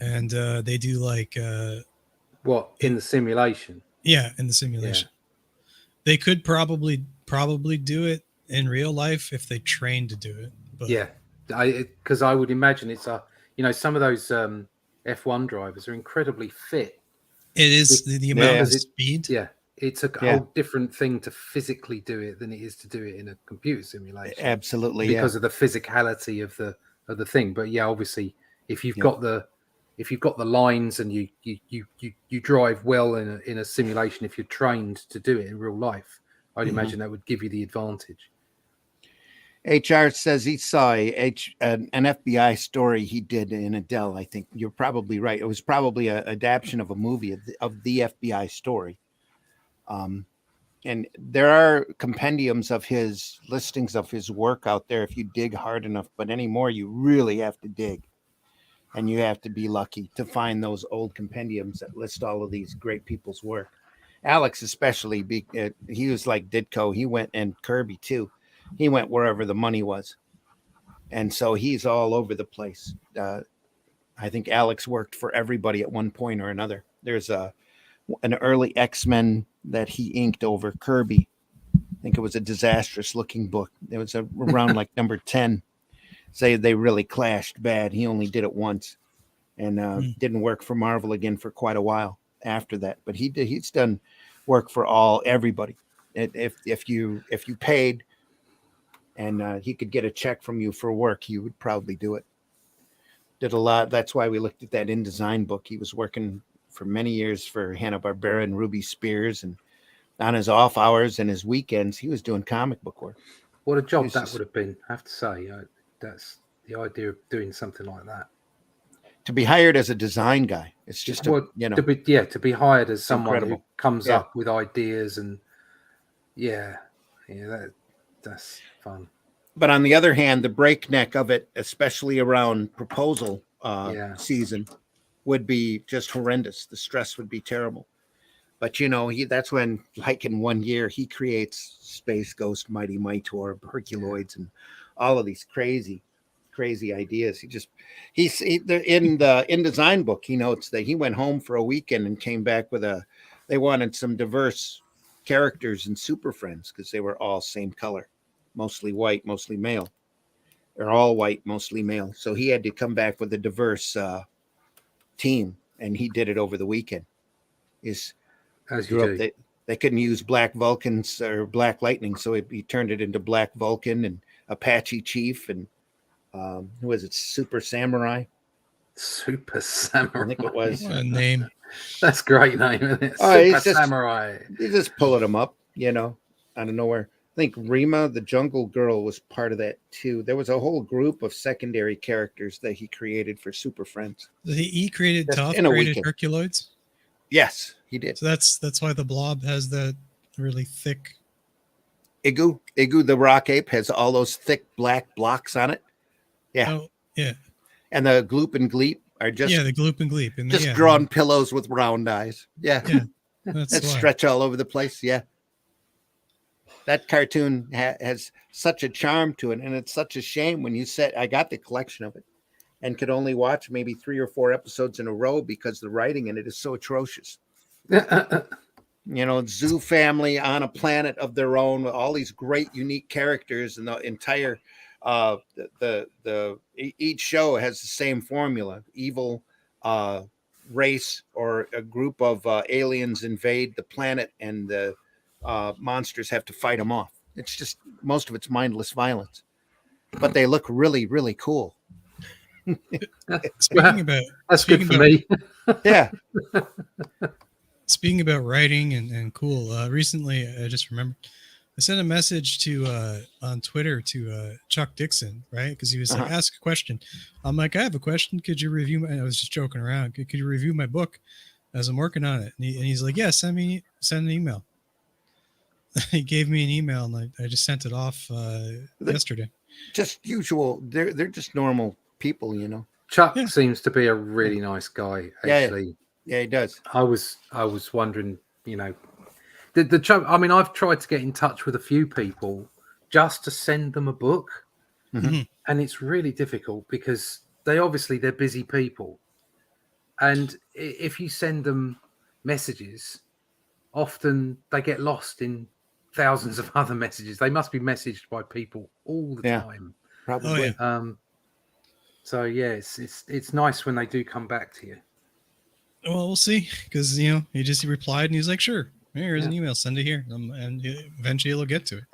and they do like What, in the simulation? in the simulation. They could probably do it in real life if they trained to do it. But Yeah. Because I would imagine it's some of those F1 drivers are incredibly fit. it is the amount of Because speed. Yeah. It's a whole different thing to physically do it than it is to do it in a computer simulation. absolutely, Because of the physicality of the thing. But yeah, obviously, if you've got the lines and you drive well in a simulation, if you're trained to do it in real life, I'd imagine that would give you the advantage. HR says he saw an FBI story he did in Adele. I think you're probably right. It was probably an adaptation of a movie of the FBI story. And there are compendiums of his listings of his work out there if you dig hard enough. But anymore, you really have to dig. And you have to be lucky to find those old compendiums that list all of these great people's work. Alex especially, he was like Ditko. He went, and Kirby too. He went wherever the money was. And so he's all over the place. I think Alex worked for everybody at one point or another. There's an early X-Men that he inked over Kirby. I think it was a disastrous looking book. It was around like number 10. Say they really clashed bad. He only did it once and didn't work for Marvel again for quite a while after that. But he's done work for everybody. If you paid and he could get a check from you for work, he would probably do it. Did a lot. That's why we looked at that InDesign book. He was working for many years for Hanna-Barbera and Ruby Spears, and on his off hours and his weekends, he was doing comic book work. What a job that would have been, I have to say. That's the idea of doing something like that. To be hired as a design guy, it's just to be hired as someone incredible. who comes up with ideas and that's fun. But on the other hand, the breakneck of it, especially around proposal season, would be just horrendous. The stress would be terrible. But that's when, like in 1 year, he creates Space Ghost, Mighty Mightor, Herculoids, and all of these crazy ideas. He's in the InDesign book. He notes that he went home for a weekend and came back with they wanted some diverse characters and Super Friends because they were all same color, mostly white, mostly male. They're all white, mostly male. So he had to come back with a diverse team, and he did it over the weekend. As you do. They couldn't use Black Vulcans or Black Lightning, so he turned it into Black Vulcan and Apache Chief and who was it? Super Samurai. Super Samurai. I think it was. What a name. That's a great name, isn't it? Oh, Super he's just- Samurai. He's just pulling them up, out of nowhere. I think Rima, the Jungle Girl, was part of that too. There was a whole group of secondary characters that he created for Super Friends. He created Just Toth in a created weekend. Herculoids. Yes, he did. So that's why the blob has that really thick. Igu the rock ape has all those thick black blocks on it. Yeah. Oh, yeah. And the Gloop and Gleep are just The Gloop and Gleep. And just drawn pillows with round eyes. Yeah. Yeah. That's That why. stretch all over the place. Yeah. That cartoon has such a charm to it, and it's such a shame when you said I got the collection of it and could only watch maybe 3 or 4 episodes in a row because the writing in it is so atrocious. Zoo family on a planet of their own with all these great unique characters, and the entire each show has the same formula. Evil race or a group of aliens invade the planet, and the monsters have to fight them off. It's just most of it's mindless violence, but they look really, really cool. Speaking about That's good for me. Yeah. Speaking about writing and cool, recently I just remembered I sent a message to on Twitter to Chuck Dixon, right? Because he was like, ask a question. I'm like, I have a question. Could you review my? I was just joking around. Could you review my book as I'm working on it? And he's like, yeah, send an email. He gave me an email, and I just sent it off yesterday. Just usual. They're just normal people, Chuck seems to be a really nice guy. Actually, yeah, he does. I was wondering, the Chuck. I mean, I've tried to get in touch with a few people just to send them a book, and it's really difficult because they're busy people, and if you send them messages, often they get lost in thousands of other messages. They must be messaged by people all the time. Probably. Oh, yeah. So it's nice when they do come back to you. Well, we'll see, because he replied and he's like, sure, here's an email, send it here, and eventually he'll get to it.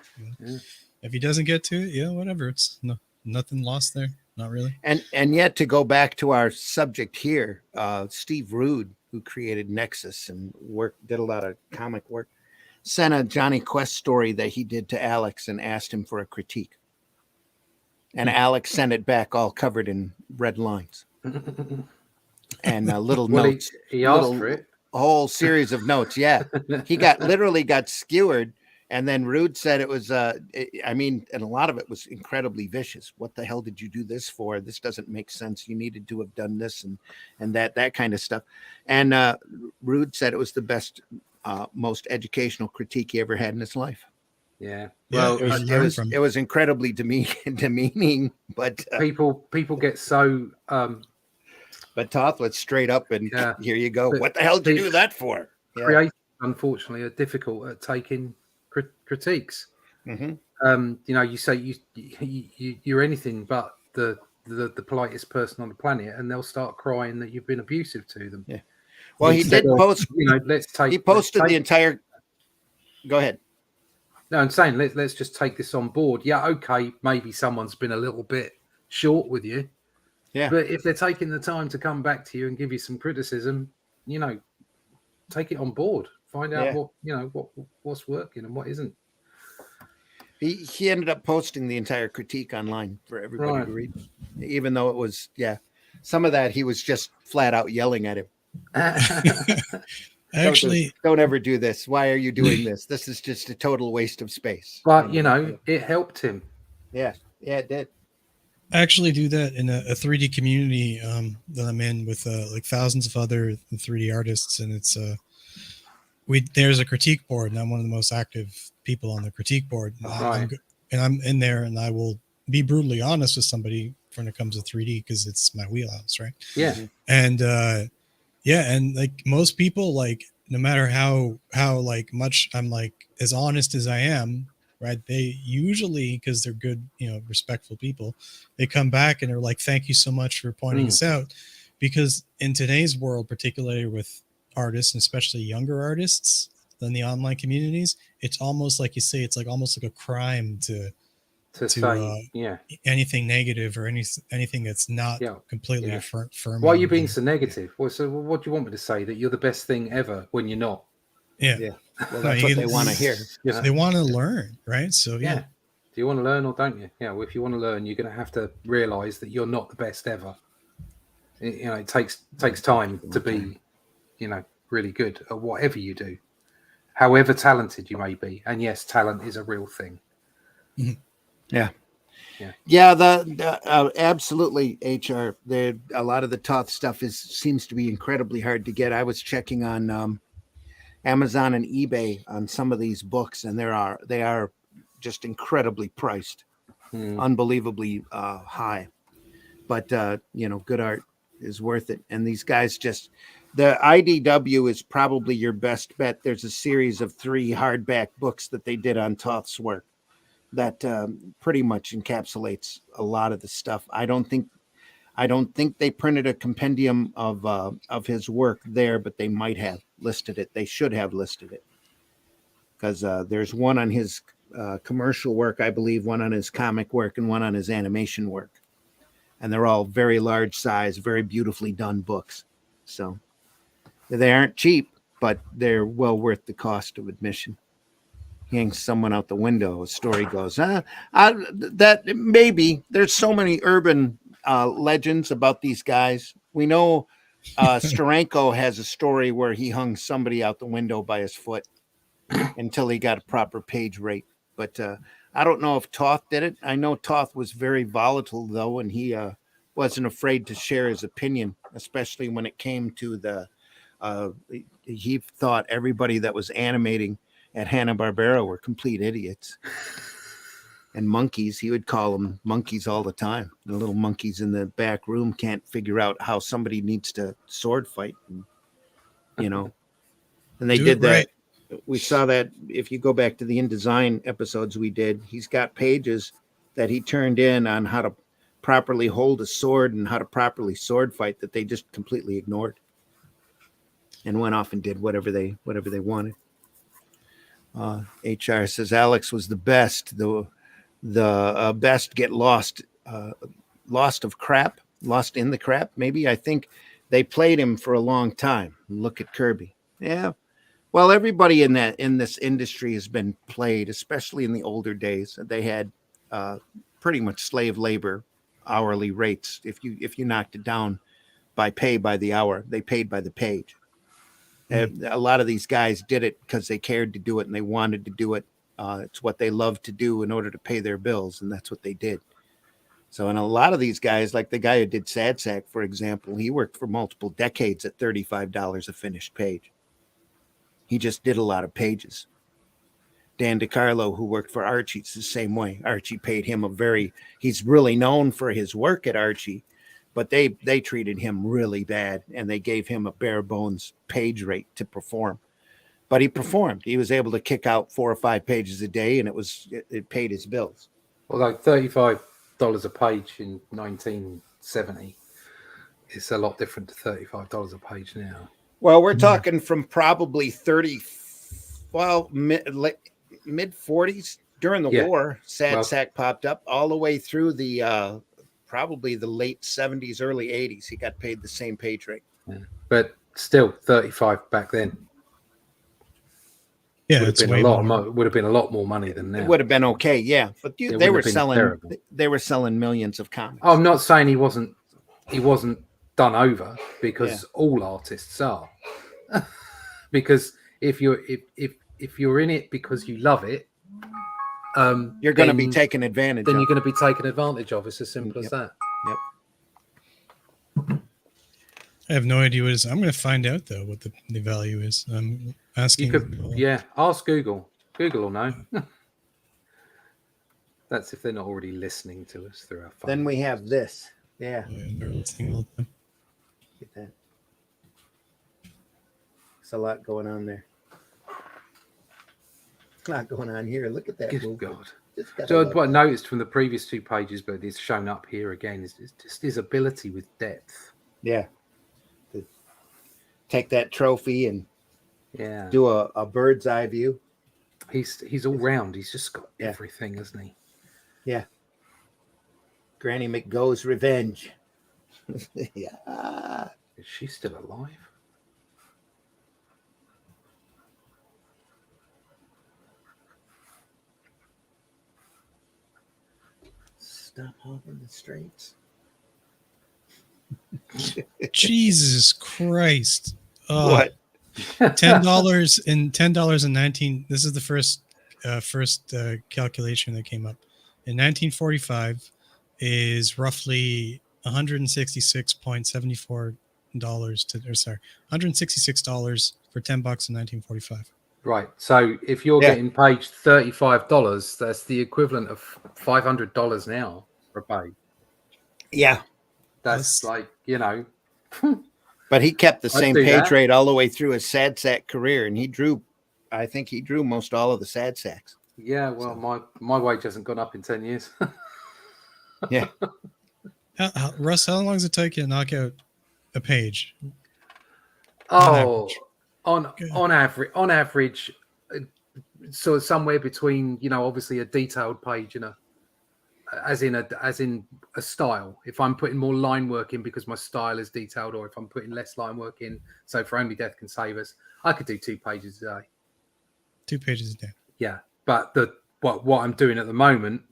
If he doesn't get to it, whatever. It's nothing lost there, not really. And yet, to go back to our subject here, Steve Rude, who created Nexus and did a lot of comic work, sent a Johnny Quest story that he did to Alex and asked him for a critique. And Alex sent it back all covered in red lines and little notes. He asked for it. A whole series of notes. Yeah. He literally got skewered. And then Rude said it was, and a lot of it was incredibly vicious. What the hell did you do this for? This doesn't make sense. You needed to have done this and that kind of stuff. And Rude said it was the best, most educational critique he ever had in his life. Yeah. Well, it was incredibly demeaning, but people get so. But Toth was straight up and here you go. But what the hell did you do that for? Creators, unfortunately, are difficult at taking critiques. You say you're anything but the politest person on the planet, and they'll start crying that you've been abusive to them. Yeah. Well, he did post. He posted the entire. Go ahead. No, I'm saying let's just take this on board. Yeah, okay, maybe someone's been a little bit short with you. Yeah. But if they're taking the time to come back to you and give you some criticism, take it on board. Find out what's working and what isn't. He ended up posting the entire critique online for everybody to read, even though it was some of that he was just flat out yelling at him. Actually, don't ever do this. Why are you doing this? This is just a total waste of space. But it helped him. Yeah, it did. I actually do that in a 3D community that I'm in with like thousands of other 3D artists, and it's there's a critique board, and I'm one of the most active people on the critique board. And I'm in there, and I will be brutally honest with somebody when it comes to 3D because it's my wheelhouse, right? Yeah. And and like most people, like no matter how like much I'm like as honest as I am, right? They usually, because they're good, respectful people, they come back and they're like, thank you so much for pointing us out. Because in today's world, particularly with artists, and especially younger artists than the online communities, it's almost like you say, it's like almost like a crime to to to say, yeah. anything negative or anything that's not Yeah, completely yeah. affirming. Why are you being so negative? Well, so what do you want me to say? That you're the best thing ever when you're not? Yeah. Yeah. Well, No, that's what they want to hear. You know? They want to learn, right? So Yeah. yeah. Do you want to learn or don't you? Yeah. Well, if you want to learn, you're going to have to realize that you're not the best ever. It takes time to be, really good at whatever you do, however talented you may be. And yes, talent is a real thing. Yeah. Yeah. Absolutely. HR. A lot of the Toth stuff seems to be incredibly hard to get. I was checking on Amazon and eBay on some of these books, and they are just incredibly priced, unbelievably high. But good art is worth it. And these guys the IDW is probably your best bet. There's a series of 3 hardback books that they did on Toth's work that pretty much encapsulates a lot of the stuff. I don't think they printed a compendium of his work there, but they might have listed it. They should have listed it, because there's one on his commercial work, I believe, one on his comic work, and one on his animation work. And they're all very large size, very beautifully done books. So they aren't cheap, but they're well worth the cost of admission. Hangs someone out the window, a story goes, that maybe there's so many urban legends about these guys. We know Steranko has a story where he hung somebody out the window by his foot until he got a proper page rate. But I don't know if Toth did it. I know Toth was very volatile, though, and he wasn't afraid to share his opinion, especially when it came to he thought everybody that was animating at Hanna-Barbera were complete idiots. And monkeys, he would call them monkeys all the time. The little monkeys in the back room can't figure out how somebody needs to sword fight. And they did that. Right. We saw that if you go back to the InDesign episodes we did, he's got pages that he turned in on how to properly hold a sword and how to properly sword fight that they just completely ignored and went off and did whatever they wanted. HR says Alex was the best. The best get lost of crap, lost in the crap. Maybe. I think they played him for a long time. Look at Kirby. Yeah. Well, everybody in this industry has been played, especially in the older days. They had pretty much slave labor hourly rates. If you knocked it down by the hour, they paid by the page. A lot of these guys did it because they cared to do it and they wanted to do it. It's what they loved to do in order to pay their bills, and that's what they did. So, and a lot of these guys, like the guy who did Sad Sack, for example, he worked for multiple decades at $35 a finished page. He just did a lot of pages. Dan DiCarlo, who worked for Archie, it's the same way. Archie paid him he's really known for his work at Archie, but they treated him really bad, and they gave him a bare bones page rate to perform. But he performed. He was able to kick out 4 or 5 pages a day, and it paid his bills. Well, like $35 a page in 1970 is a lot different to $35 a page now. Well, we're talking from probably mid 40s during the war. Sad Sack popped up all the way through the probably the late 70s, early 80s. He got paid the same page rate. Yeah. But still, 35 back then. Yeah, would have been a lot more money than now. It would have been okay, yeah. But they were selling millions of comics. I'm not saying he wasn't done over, because all artists are. Because if you're in it because you love it, you're going to be taken advantage of. Then you're going to be taken advantage of. It's as simple as that. Yep. I have no idea what it is. I'm going to find out, though, what the value is. I'm asking. Ask Google. Google will know. That's if they're not already listening to us through our phone. Then we have this. Yeah. Get that. There's a lot going on there. A lot going on here. Look at that. Good God. So what I noticed from the previous 2 pages, but it's shown up here again, is just his ability with depth. Yeah. To take that trophy and do a bird's eye view. He's all round. He's just got everything, hasn't he? Yeah. Granny McGo's Revenge. Yeah. Is she still alive? Stop holding the straits. Jesus Christ. What? $10 this is the first calculation that came up. In 1945 is roughly $166.74 $166 for $10 in 1945. Right. So if you're getting paid $35, that's the equivalent of $500 now for a page. Yeah. That's like, you know. But he kept the I'd same do page that. rate all the way through his sad sack career, and I think he drew most all of the sad sacks. Yeah, well, my wage hasn't gone up in 10 years. Yeah. Russ, how long does it take you to knock out a page? Oh, average. on average, so somewhere between, you know, obviously a detailed page, you know, as in a style. If I'm putting more line work in because my style is detailed, or if I'm putting less line work in, so for Only Death Can Save Us, I could do 2 pages a day. 2 pages a day. Yeah, but what I'm doing at the moment,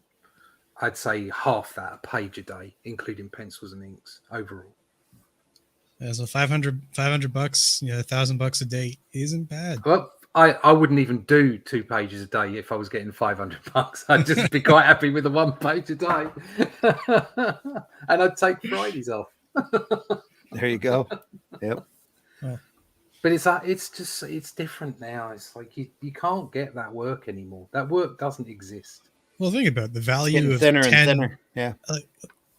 I'd say half that, a page a day, including pencils and inks overall. Yeah, so $500, yeah, $1,000 a day isn't bad. Well, I wouldn't even do 2 pages a day if I was getting $500. I'd just be quite happy with the 1 page a day, and I'd take Fridays off. There you go. Yep. Oh. But it's different now. It's like you can't get that work anymore. That work doesn't exist. Well, think about the It's value getting of thinner 10, and thinner. Yeah.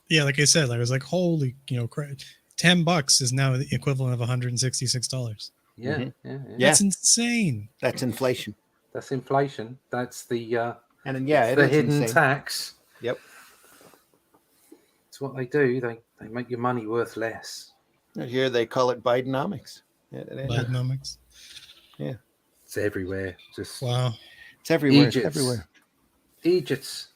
Yeah, like I said, I was like, holy, $10 is now the equivalent of $166. Yeah, Mm-hmm. yeah. That's insane. That's inflation. That's inflation. That's the And then it the is hidden insane. tax. Yep. It's what they do. They make your money worth less. Here they call it Bidenomics. Yeah, Bidenomics. Yeah. It's everywhere. Just Wow. It's everywhere. Egypt's. It's everywhere. Egypt's.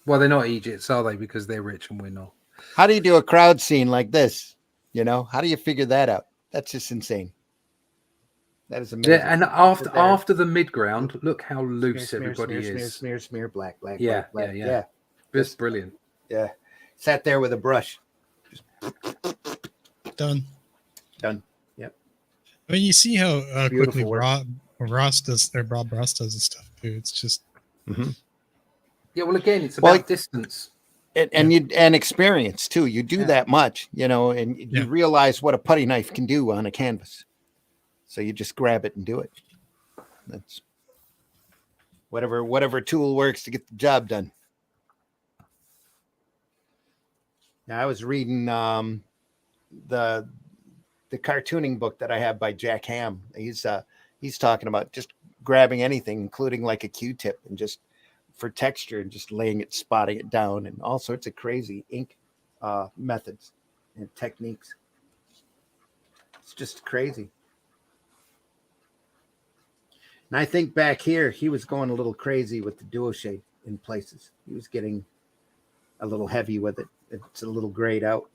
Well, they're not Egypt's, are they? Because they're rich and we're not. How do you do a crowd scene like this? You know, how do you figure that out? That's just insane. That is amazing. Yeah, and after the mid-ground, look how loose Smear, everybody smear, is. smear, black, Yeah, black. yeah. It's brilliant. Yeah. Sat there with a brush. Done. Yep. I mean, you see how Beautiful quickly work. Bob Ross does this stuff, too. It's just Yeah, well, again, it's about distance. And experience too. You do that much, you know, and you realize what a putty knife can do on a canvas. So you just grab it and do it. That's whatever tool works to get the job done. Now, I was reading the cartooning book that I have by Jack Ham. He's talking about just grabbing anything, including like a Q-tip, and just for texture and just laying it, spotting it down, and all sorts of crazy ink methods and techniques. It's just crazy. And I think back here, he was going a little crazy with the duo shade in places. He was getting a little heavy with it. It's a little grayed out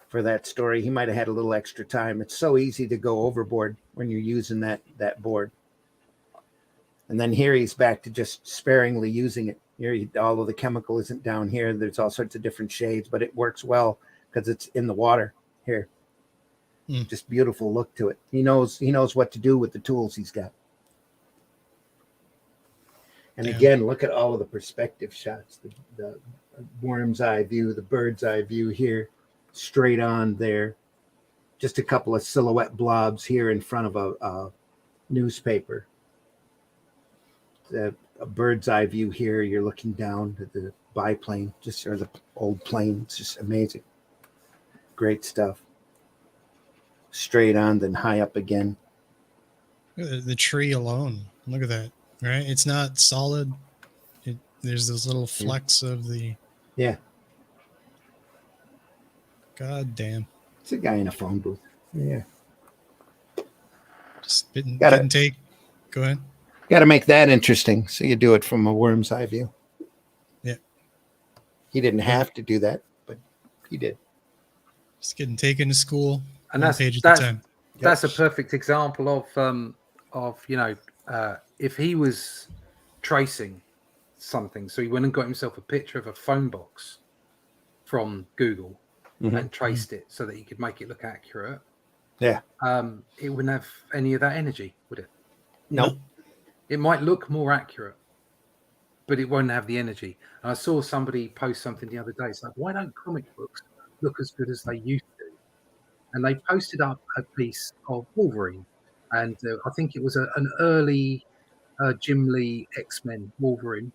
for that story. He might have had a little extra time. It's so easy to go overboard when you're using that board. And then here he's back to just sparingly using it. Here, all of the chemical isn't down here. There's all sorts of different shades, but it works well because it's in the water here. Just beautiful look to it. He knows what to do with the tools he's got. And again, look at all of the perspective shots. The worm's eye view, the bird's eye view here, straight on there. Just a couple of silhouette blobs here in front of a newspaper. A bird's eye view here. You're looking down at the biplane, or the old plane. It's just amazing. Great stuff. Straight on, then high up again. the tree alone. Look at that, right? It's not solid. There's those little flecks of the. Yeah. God damn. It's a guy in a phone booth. Yeah. Just didn't take. Go ahead. Got to make that interesting. So you do it from a worm's eye view. Yeah. He didn't have to do that, but he did. Just getting taken to school. And one page at a time. that's a perfect example of if he was tracing something, so he went and got himself a picture of a phone box from Google and traced it so that he could make it look accurate. Yeah. It wouldn't have any of that energy, would it? Nope. It might look more accurate, but it won't have the energy. And I saw somebody post something the other day. It's like, why don't comic books look as good as they used to? And they posted up a piece of Wolverine, and I think it was an early Jim Lee X-Men Wolverine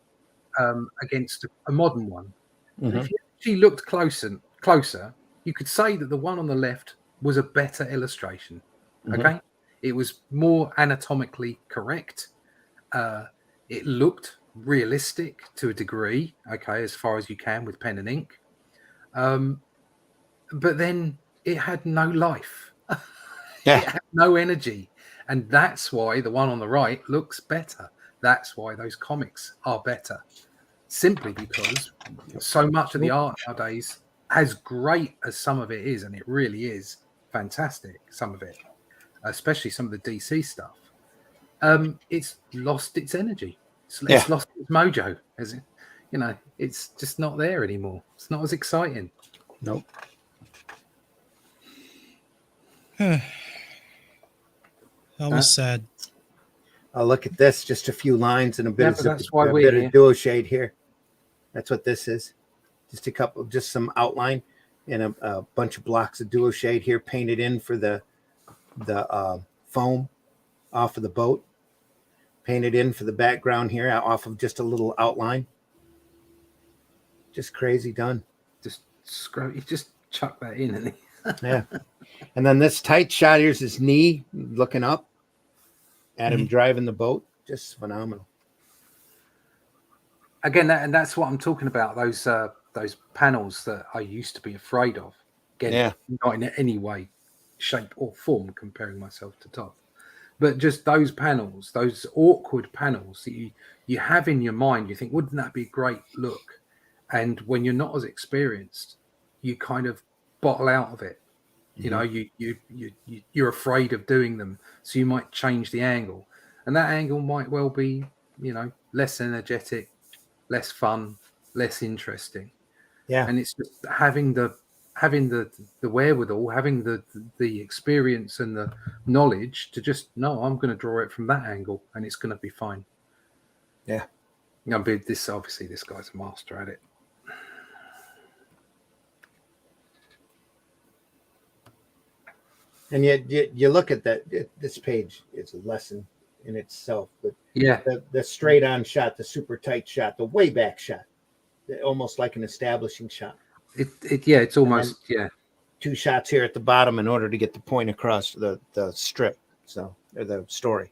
against a modern one. And if you actually looked closer, you could say that the one on the left was a better illustration. Okay, it was more anatomically correct. It looked realistic to a degree. Okay, as far as you can with pen and ink. But then it had no life. Yeah. It had no energy. And that's why the one on the right looks better. That's why those comics are better. Simply because so much of the art nowadays, as great as some of it is, and it really is fantastic, some of it, especially some of the DC stuff, it's lost its energy. It's lost its mojo. As it, it's just not there anymore. It's not as exciting. Nope. Almost sad. Oh, look at this. Just a few lines and a bit, Yeah, of, that's why a we're bit here. of duo shade here. That's what this is. Just some outline and a bunch of blocks of duo shade here painted in for the foam off of the boat. Painted in for the background here off of just a little outline. Just crazy done. Just chuck that in. And Yeah. And then this tight shot, here's his knee looking up at him driving the boat. Just phenomenal. Again, that's what I'm talking about. Those panels that I used to be afraid of. Again, not in any way, shape, or form comparing myself to Toth. But just those panels, those awkward panels that you have in your mind, you think, wouldn't that be a great look? And when you're not as experienced, you kind of bottle out of it. You're afraid of doing them, so you might change the angle, and that angle might well be, less energetic, less fun, less interesting. Yeah. And it's just having the wherewithal, having the experience and the knowledge to just know I'm going to draw it from that angle, and it's going to be fine. Yeah. This guy's a master at it. And yet you look at that. This page is a lesson in itself. But the straight on shot, the super tight shot, the way back shot, almost like an establishing shot. It's almost two shots here at the bottom in order to get the point across the strip. So or the story.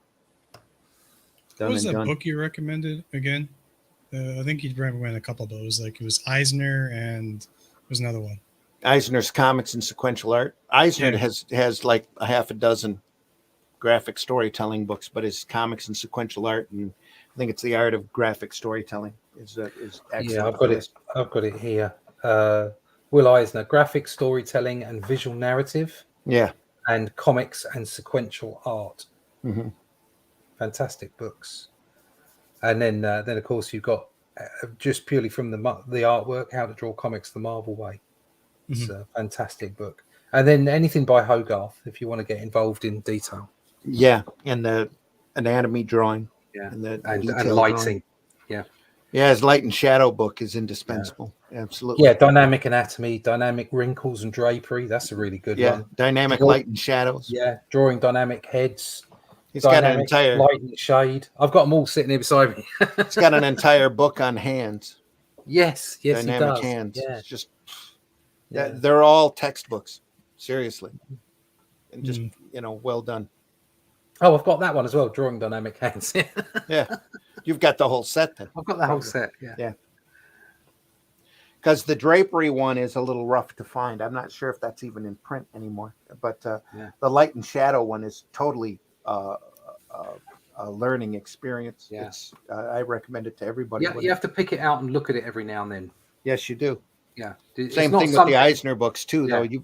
What was that book you recommended again? I think you recommended a couple of those. Like it was Eisner and there was another one. Eisner's Comics and Sequential Art. Eisner has like a half a dozen graphic storytelling books, but his Comics and Sequential Art, and I think it's the Art of Graphic Storytelling is excellent. Yeah, I've got it here. Will Eisner, Graphic Storytelling and Visual Narrative. Yeah. And Comics and Sequential Art. Mm-hmm. Fantastic books. And then of course you've got just purely from the artwork, How to Draw Comics the Marvel Way. It's a fantastic book. And then anything by Hogarth, if you want to get involved in detail. Yeah, and the anatomy drawing. Yeah, and lighting. Drawing. Yeah, his light and shadow book is indispensable. Yeah. Absolutely. Yeah, dynamic anatomy, dynamic wrinkles and drapery. That's a really good one. Yeah, dynamic light and shadows. Yeah, drawing dynamic heads. He's got an entire light and shade. I've got them all sitting here beside me. He's got an entire book on hands. Yes, dynamic he does. Hands. Yeah. It's just they're all textbooks. Seriously, and just well done. Oh, I've got that one as well. Drawing dynamic hands. Yeah, you've got the whole set then. I've got the whole set. Yeah. Because the drapery one is a little rough to find. I'm not sure if that's even in print anymore. But the light and shadow one is totally a learning experience. Yeah. I recommend it to everybody. Yeah, you have to pick it out and look at it every now and then. Yes, you do. Yeah. It's Same not thing with something- the Eisner books too, though. Yeah.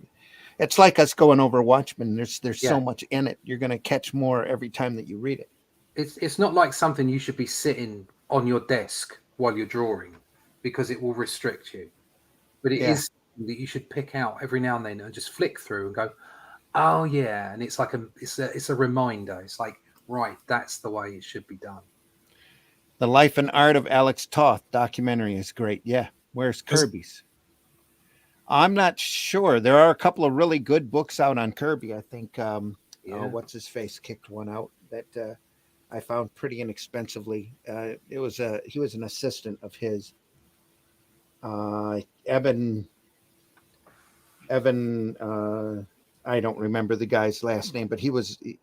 It's like us going over Watchmen. There's Yeah. so much in it. You're going to catch more every time that you read it. It's not like something you should be sitting on your desk while you're drawing, because it will restrict you. But it Yeah. is something that you should pick out every now and then and just flick through and go, oh yeah, and it's like it's a reminder. It's like, right, that's the way it should be done. The Life and Art of Alex Toth documentary is great. Yeah. Where's Kirby's? I'm not sure. There are a couple of really good books out on Kirby. I think what's his face kicked one out that I found pretty inexpensively. He was an assistant of his. Evan. I don't remember the guy's last name, but he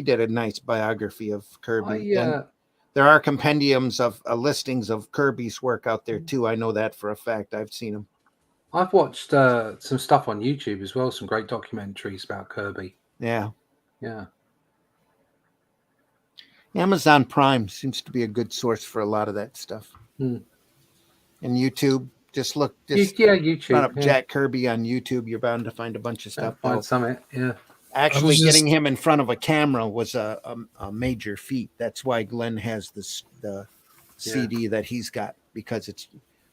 did a nice biography of Kirby. And there are compendiums of listings of Kirby's work out there too. I know that for a fact. I've seen them. I've watched some stuff on YouTube as well. Some great documentaries about Kirby. Yeah. Yeah. Amazon Prime seems to be a good source for a lot of that stuff. And YouTube, YouTube. run up Jack Kirby on YouTube. You're bound to find a bunch of stuff. Find something. Yeah. Actually, getting him in front of a camera was a major feat. That's why Glenn has the CD that he's got, because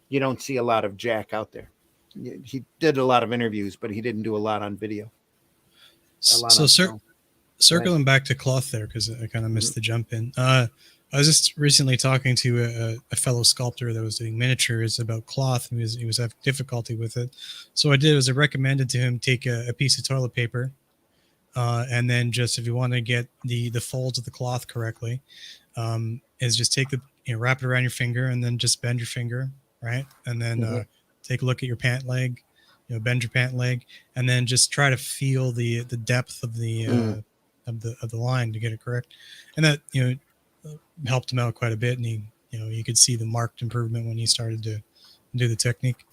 you don't see a lot of Jack out there. He did a lot of interviews, but he didn't do a lot on video. Circling back to cloth there, because I kind of missed the jump in. I was just recently talking to a fellow sculptor that was doing miniatures about cloth, and he was having difficulty with it. So what I did was I recommended to him take a piece of toilet paper, and then just, if you want to get the folds of the cloth correctly, is just take wrap it around your finger and then just bend your finger, right? And then take a look at your pant leg, bend your pant leg, and then just try to feel the depth of the line to get it correct. And that helped him out quite a bit, and you could see the marked improvement when he started to do the technique.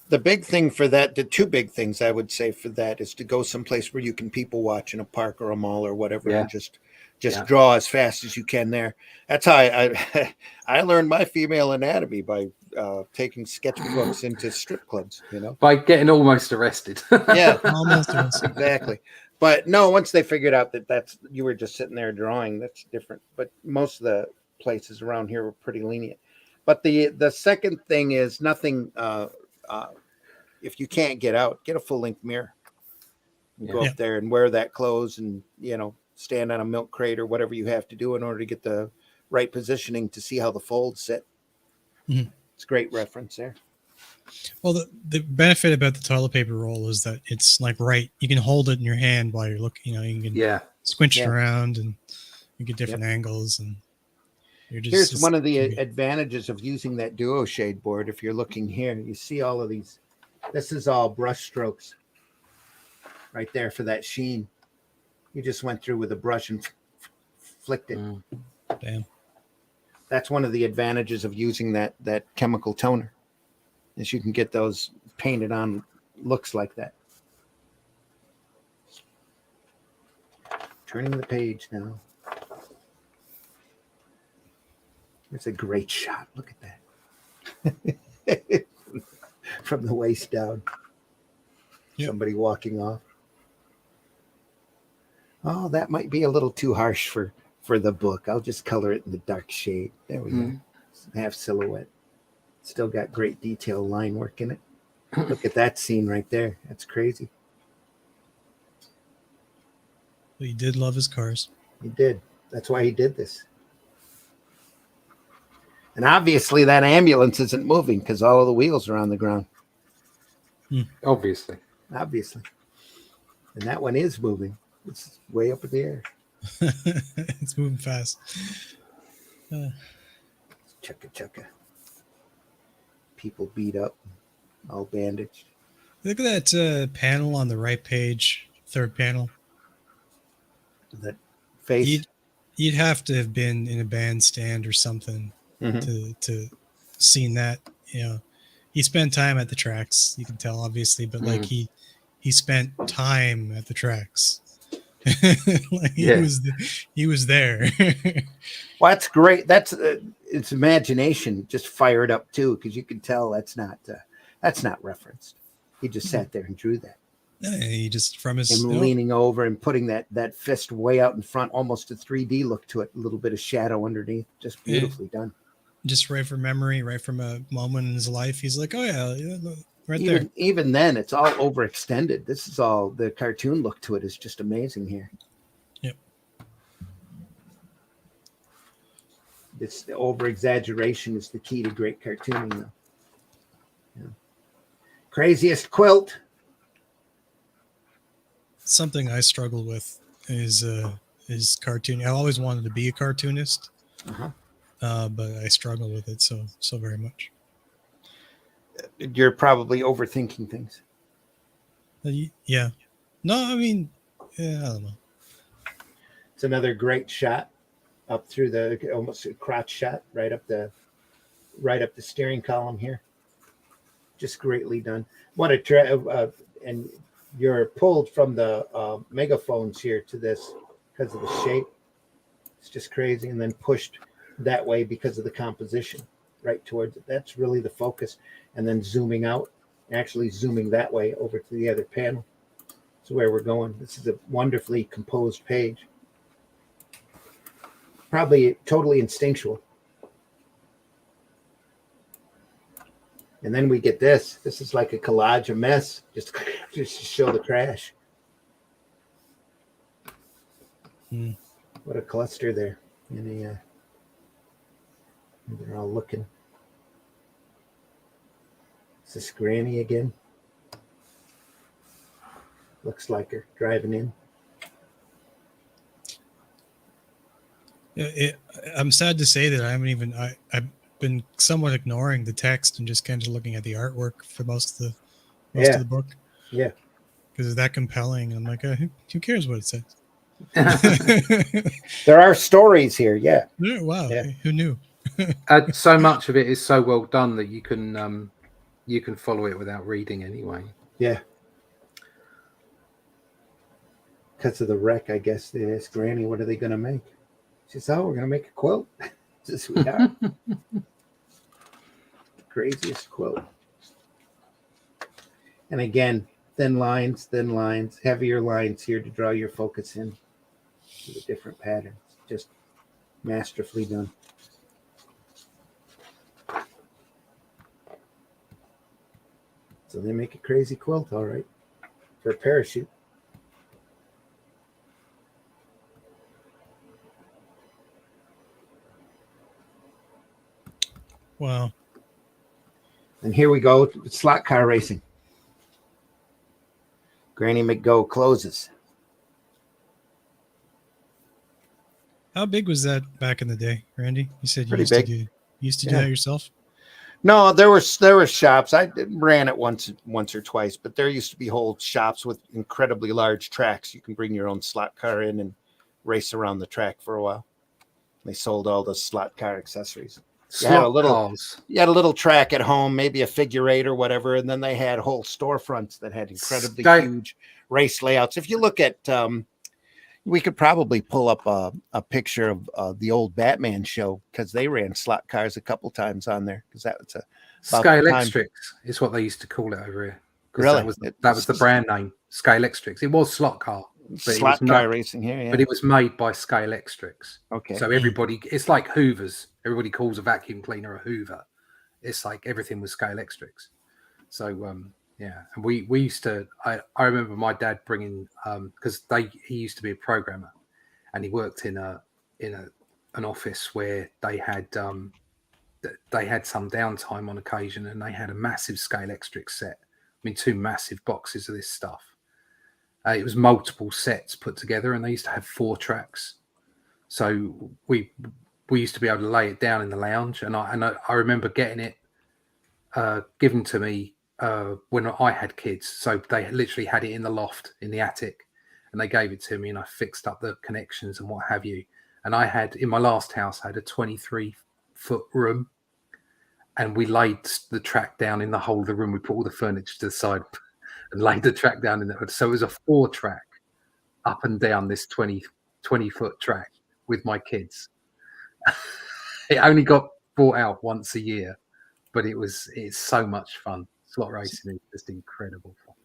The big thing for that, the two big things I would say for that, is to go someplace where you can people watch in a park or a mall or whatever, and just draw as fast as you can there. That's how I learned my female anatomy, by taking sketchbooks into strip clubs, by getting almost arrested. Yeah, almost exactly. But no, once they figured out that you were just sitting there drawing, that's different. But most of the places around here were pretty lenient. But the second thing is nothing. If you can't get out, get a full length mirror. Go up there and wear that clothes, and stand on a milk crate or whatever you have to do in order to get the right positioning to see how the folds sit. It's a great reference there. Well, the benefit about the toilet paper roll is that it's like you can hold it in your hand while you're looking. You can squinch it around, and you get different angles, and here's one of the advantages of using that duo shade board. If you're looking here, you see all of these. This is all brush strokes right there for that sheen. You just went through with a brush and flicked it. Damn. That's one of the advantages of using that chemical toner, is you can get those painted on looks like that. Turning the page now. It's a great shot. Look at that. From the waist down. Yep. Somebody walking off. Oh, that might be a little too harsh for the book. I'll just color it in the dark shade. There we go. Half silhouette. Still got great detail line work in it. Look at that scene right there. That's crazy. He did love his cars. He did. That's why he did this. And obviously that ambulance isn't moving because all of the wheels are on the ground. Obviously. And that one is moving. It's way up in the air. It's moving fast. Chugga. People beat up, all bandaged. Look at that panel on the right page, third panel. That face. You'd have to have been in a bandstand or something to seen that. He spent time at the tracks. You can tell, obviously, but like he spent time at the tracks. He was there. Well, that's great. That's its imagination just fired up too, because you can tell that's not referenced. He just sat there and drew that. Yeah, he just from his And leaning over and putting that fist way out in front, almost a 3D look to it, a little bit of shadow underneath, just beautifully done. Just right from memory, right from a moment in his life. He's like, oh yeah, right there. Even then, it's all overextended. This is all the cartoon look to it is just amazing here. Yep. This over exaggeration is the key to great cartooning, though. Yeah. Craziest quilt. Something I struggle with is cartoon. I always wanted to be a cartoonist, but I struggle with it so very much. You're probably overthinking things. Yeah. No, I mean, yeah, I don't know. It's another great shot up through the almost a crotch shot right up the steering column here. Just greatly done. What a and you're pulled from the megaphones here to this because of the shape. It's just crazy, and then pushed that way because of the composition right towards it. That's really the focus, and then zooming out, actually zooming that way over to the other panel. That's where we're going. This is a wonderfully composed page. Probably totally instinctual. And then we get this. This is like a collage, a mess, just to show the crash. What a cluster there. And they're all looking. Is this Granny again? Looks like her driving in. I'm sad to say that I haven't even. I've been somewhat ignoring the text and just kind of looking at the artwork for most of the book. Yeah, because it's that compelling. I'm like, who cares what it says? There are stories here. Yeah. Wow. Yeah. Who knew? So much of it is so well done that you can follow it without reading anyway. Yeah. Because of the wreck, I guess they asked Granny, what are they going to make? She said, we're going to make a quilt. Just we are. Craziest quilt. And again, thin lines, heavier lines here to draw your focus in to the different patterns. Just masterfully done. So they make a crazy quilt, all right, for a parachute. Wow. And here we go, slot car racing. Granny McGo closes. How big was that back in the day, Randy? You said you Pretty big. used to do that yourself? No, there were shops. I ran it once or twice, but there used to be whole shops with incredibly large tracks. You can bring your own slot car in and race around the track for a while. They sold all the slot car accessories. You had a little track at home, maybe a figure eight or whatever, and then they had whole storefronts that had incredibly huge race layouts. If you look at, we could probably pull up a picture of the old Batman show, because they ran slot cars a couple times on there, because that was Scalextrics is what they used to call it over here. Really, that was the brand name, Scalextrics. It was slot car. Slot car racing here, yeah. But it was made by Scalextrics. Okay. So everybody, it's like Hoovers. Everybody calls a vacuum cleaner a Hoover. It's like everything was Scalextrics. So yeah, and we used to. I remember my dad bringing because he used to be a programmer, and he worked in an office where they had some downtime on occasion, and they had a massive Scalextric set. I mean, 2 massive boxes of this stuff. It was multiple sets put together, and they used to have 4 tracks. So we used to be able to lay it down in the lounge, and I remember getting it given to me when I had kids. So they literally had it in the loft in the attic, and they gave it to me, and I fixed up the connections and what have you. And I had, in my last house, I had a 23-foot room, and we laid the track down in the whole of the room. We put all the furniture to the side and laid the track down in there. So it was a 4-track up and down this 20-foot track with my kids. It only got brought out once a year, but it's so much fun. Slot racing is just incredible fun.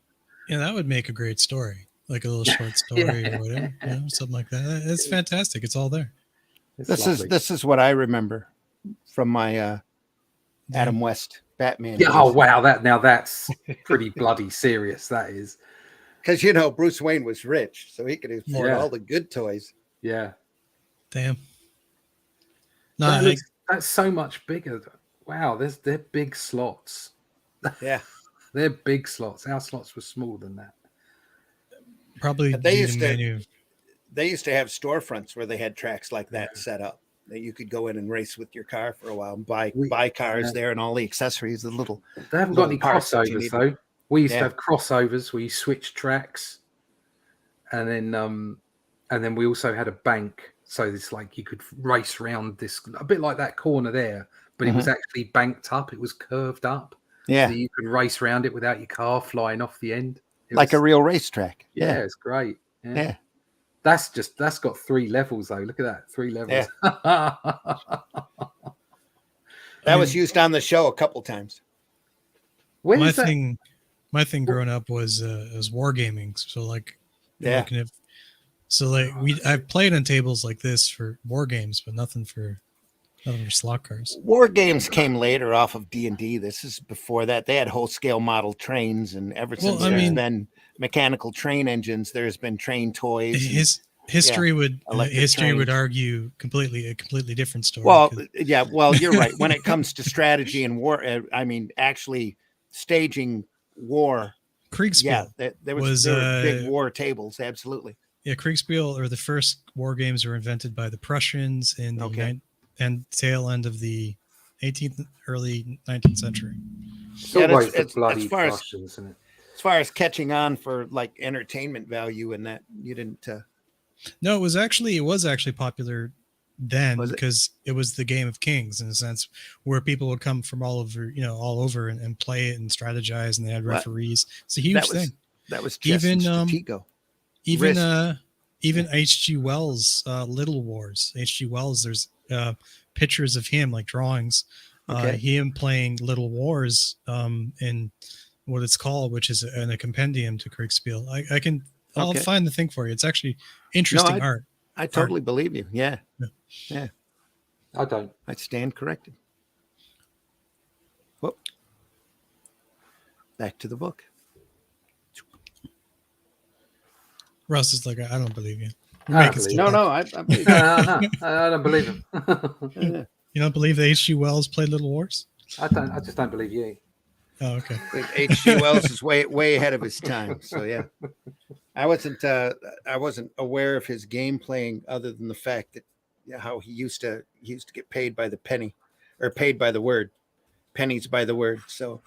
Yeah, that would make a great story, like a little short story Yeah. or whatever, something like that. It's fantastic. It's all there. It's This lovely. is what I remember from my Adam West Batman. Yeah. Oh wow, that's pretty bloody serious. That is. Because Bruce Wayne was rich, so he could afford all the good toys. Yeah. Damn. No, That's so much bigger. Wow, they're big slots. Yeah. They're big slots. Our slots were smaller than that. probably They due to menu. They used to have storefronts where they had tracks like that set up that you could go in and race with your car for a while and buy cars there and all the accessories, the little. They haven't got any parts that you crossovers need. though. We used to have crossovers where you switch tracks, and then we also had a bank. So it's like you could race around this, a bit like that corner there, but it was actually banked up. It was curved up. Yeah. So you could race around it without your car flying off the end. Like a real racetrack. Yeah, it's great. Yeah. That's got 3 levels though. Look at that, 3 levels. Yeah. That was used on the show a couple times. My thing growing up was wargaming. So like, I've played on tables like this for war games, but nothing for slot cars. War games came later off of D&D. This is before that. They had whole scale model trains, and ever since there's been mechanical train engines, there's been train toys. History would argue a completely different story. Well, you're right. When it comes to strategy and war, actually staging war. Kriegspiel. Yeah, there were big war tables. Absolutely. Yeah, Kriegspiel, or the first war games, were invented by the Prussians in the tail end of the 18th, early 19th century. It's always the bloody Prussians, isn't it? As far as catching on for like entertainment value, and that you didn't. No, it was actually popular then because it was the Game of Kings, in a sense, where people would come from all over and play it and strategize, and they had referees. It's a huge thing. That was even H.G. Wells' Little Wars. H.G. Wells, there's pictures of him, like drawings, him playing Little Wars in what it's called, which is in a compendium to Kriegspiel. I'll find the thing for you. It's actually interesting art. I totally believe you. Yeah. I don't. I stand corrected. Whoop. Back to the book. Russ is like, I don't believe you. I believe I don't believe him. You don't believe that H.G. Wells played Little Wars? I just don't believe you. Oh, okay. H.G. Wells is way ahead of his time. So yeah, I wasn't aware of his game playing other than the fact that how he used to get paid by the penny, or paid by the word, pennies by the word. So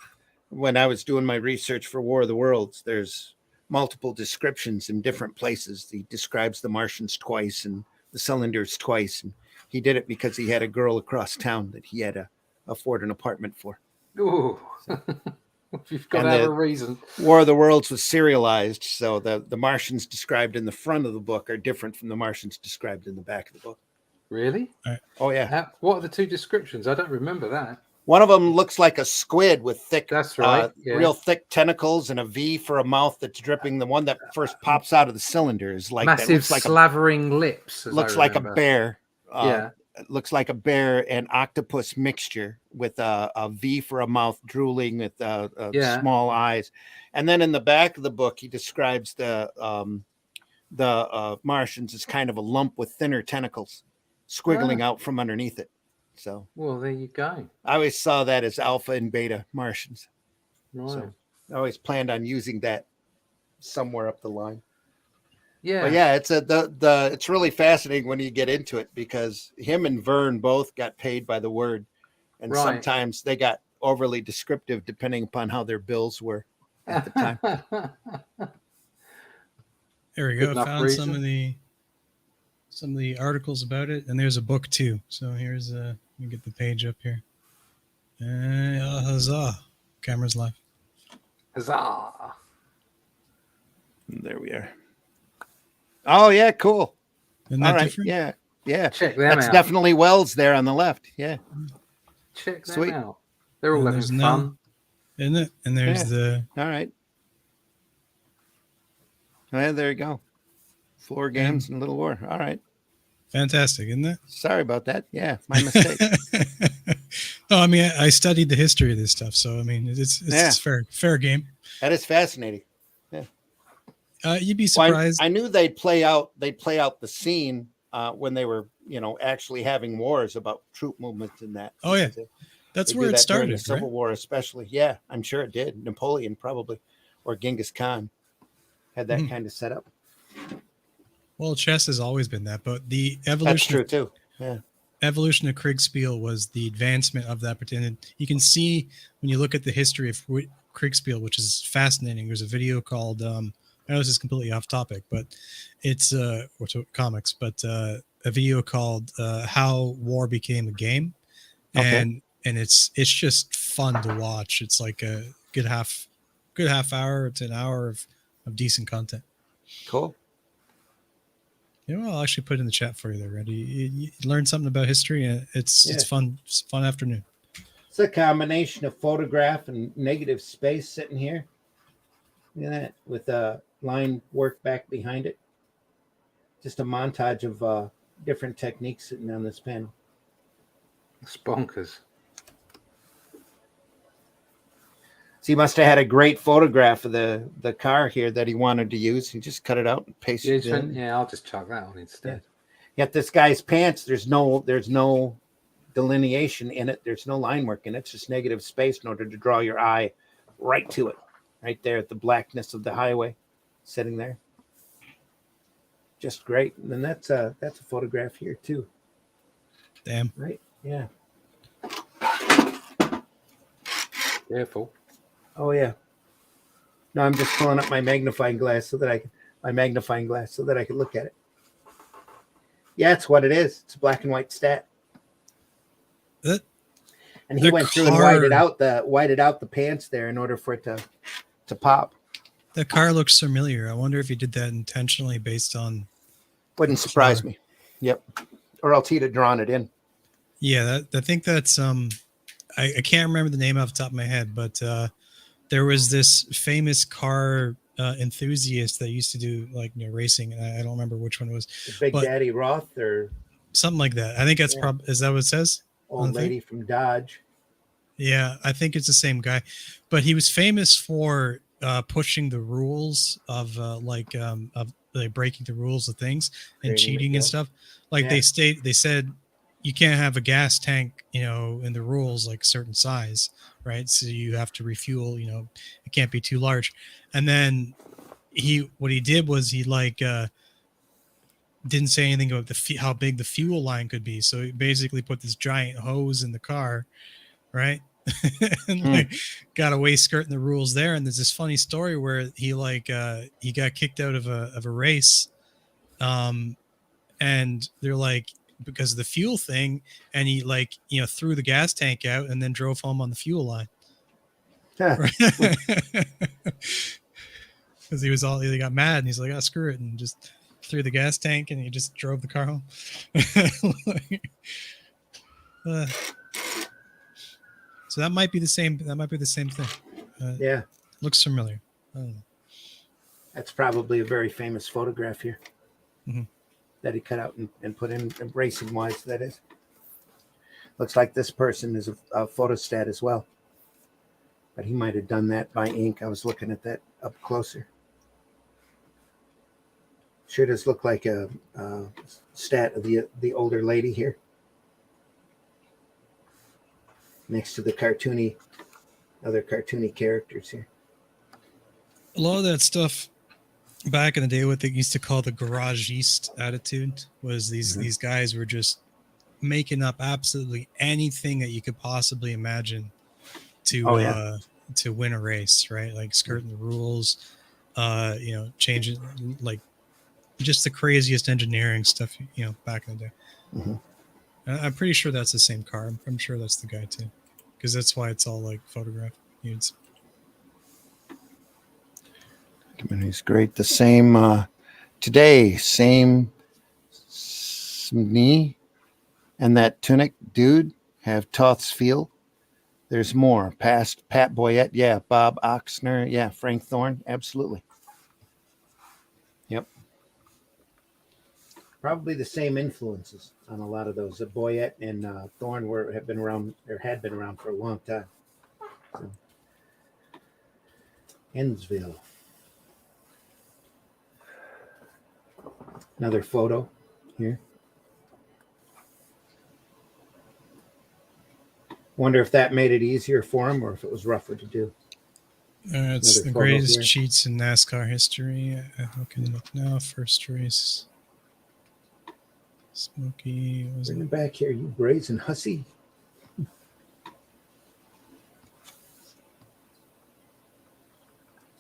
when I was doing my research for War of the Worlds, there's multiple descriptions in different places. He describes the Martians twice and the cylinders twice, and he did it because he had a girl across town that he had to afford an apartment for. Ooh. You've got to have a reason. War of the Worlds was serialized, so the Martians described in the front of the book are different from the Martians described in the back of the book. Really? Oh yeah. What are the 2 descriptions? I don't remember that. One of them looks like a squid with thick, real thick tentacles and a V for a mouth that's dripping. The one that first pops out of the cylinder is like massive, slavering lips. Looks like a bear. It looks like a bear and octopus mixture with a V for a mouth, drooling with small eyes. And then in the back of the book, he describes the Martians as kind of a lump with thinner tentacles squiggling out from underneath it. So, well, there you go. I always saw that as alpha and beta Martians. Right. So I always planned on using that somewhere up the line. Yeah. But yeah, it's really fascinating when you get into it, because him and Verne both got paid by the word, and sometimes they got overly descriptive depending upon how their bills were at the time. There we go. I found some of the articles about it, and there's a book too. So here's let me get the page up here. Huzzah! Camera's live. Huzzah! There we are. Oh yeah, cool. Isn't that different? Yeah. Check them That's out. definitely Wells there on the left. Yeah. Check them Sweet. out. They're all And having there's fun. Isn't it? And there's All right. Oh, yeah, there you go. Floor games and Little War. All right. fantastic, isn't it? Sorry about that. Yeah, my mistake. No, I mean I studied the history of this stuff, so I mean it's Yeah. fair game. That is fascinating. You'd be Well, surprised. I knew they'd play out the scene when they were, actually having wars about troop movements and that. Oh, yeah. They That's do where it that during the started, Civil right? War, especially. Yeah, I'm sure it did. Napoleon probably, or Genghis Khan, had that Mhm. kind of setup. Well, chess has always been that, but the That's evolution true too. Yeah. evolution of Kriegspiel was the advancement of that particular. You can see when you look at the history of Kriegspiel, which is fascinating. There's a video called I know this is completely off topic, but it's comics, but a video called "How War Became a Game," Okay. and it's just fun to watch. It's like a good half hour to an hour of decent content. Cool. I'll actually put it in the chat for you there, Randy. You learn something about history, and it's fun. It's a fun afternoon. It's a combination of photograph and negative space sitting here. Look at that, with line work back behind it. Just a montage of different techniques sitting on this panel. It's bonkers. So he must have had a great photograph of the car here that he wanted to use. He just cut it out and pasted it in. Yeah, I'll just chuck that on instead. Yet this guy's pants, there's no delineation in it. There's no line work in it. It's just negative space in order to draw your eye right to it, right there at the blackness of the highway, sitting there. Just great. And then that's a photograph here too. Damn. Right? Yeah. Careful. Oh yeah. No, I'm just pulling up my magnifying glass so that I can look at it. Yeah, it's what it is. It's a black and white stat. And he the went through and whited out the pants there in order for it to pop. The car looks familiar. I wonder if he did that intentionally based on. Wouldn't surprise me. Yep. Or else he'd have drawn it in. Yeah, I think that's I can't remember the name off the top of my head, but there was this famous car enthusiast that used to do racing, and I don't remember which one it was. The Big Daddy Roth or something like that. I think that's probably, is that what it says? Old lady from Dodge. Yeah, I think it's the same guy, but he was famous for pushing the rules of breaking the rules of things and cheating and stuff. They said you can't have a gas tank, in the rules like certain size, right? So you have to refuel, it can't be too large. And then what he did was he didn't say anything about how big the fuel line could be. So he basically put this giant hose in the car, right? And got away skirting the rules there. And there's this funny story where he got kicked out of a race, and they're because of the fuel thing, and he threw the gas tank out and then drove home on the fuel line. Because he got mad and he's like, screw it, and just threw the gas tank and he just drove the car home. So that might be the same. That might be the same thing. Yeah, looks familiar. I don't know. That's probably a very famous photograph here that he cut out and put in racing wise. That is. Looks like this person is a photostat as well, but he might have done that by ink. I was looking at that up closer. Sure does look like a stat of the older lady here, next to the other cartoony characters here. A lot of that stuff back in the day, what they used to call the garagiste attitude, was these guys were just making up absolutely anything that you could possibly imagine to win a race, right? Like skirting the rules, changing, just the craziest engineering stuff, back in the day. I'm pretty sure that's the same car. I'm sure that's the guy too, because that's why it's all photograph units. He's great. The same today, same knee, and that tunic dude have Toth's feel. There's more. Past Pat Boyette, yeah. Bob Oxner, yeah. Frank Thorne, absolutely. Yep. Probably the same influences on a lot of those. Boyette and Thorne had been around for a long time. So. Ennsville. Another photo here. Wonder if that made it easier for him or if it was rougher to do. It's Another the photo greatest here. cheats in NASCAR history. I can look now. First race. Smokey was Bring him back here, you brazen hussy.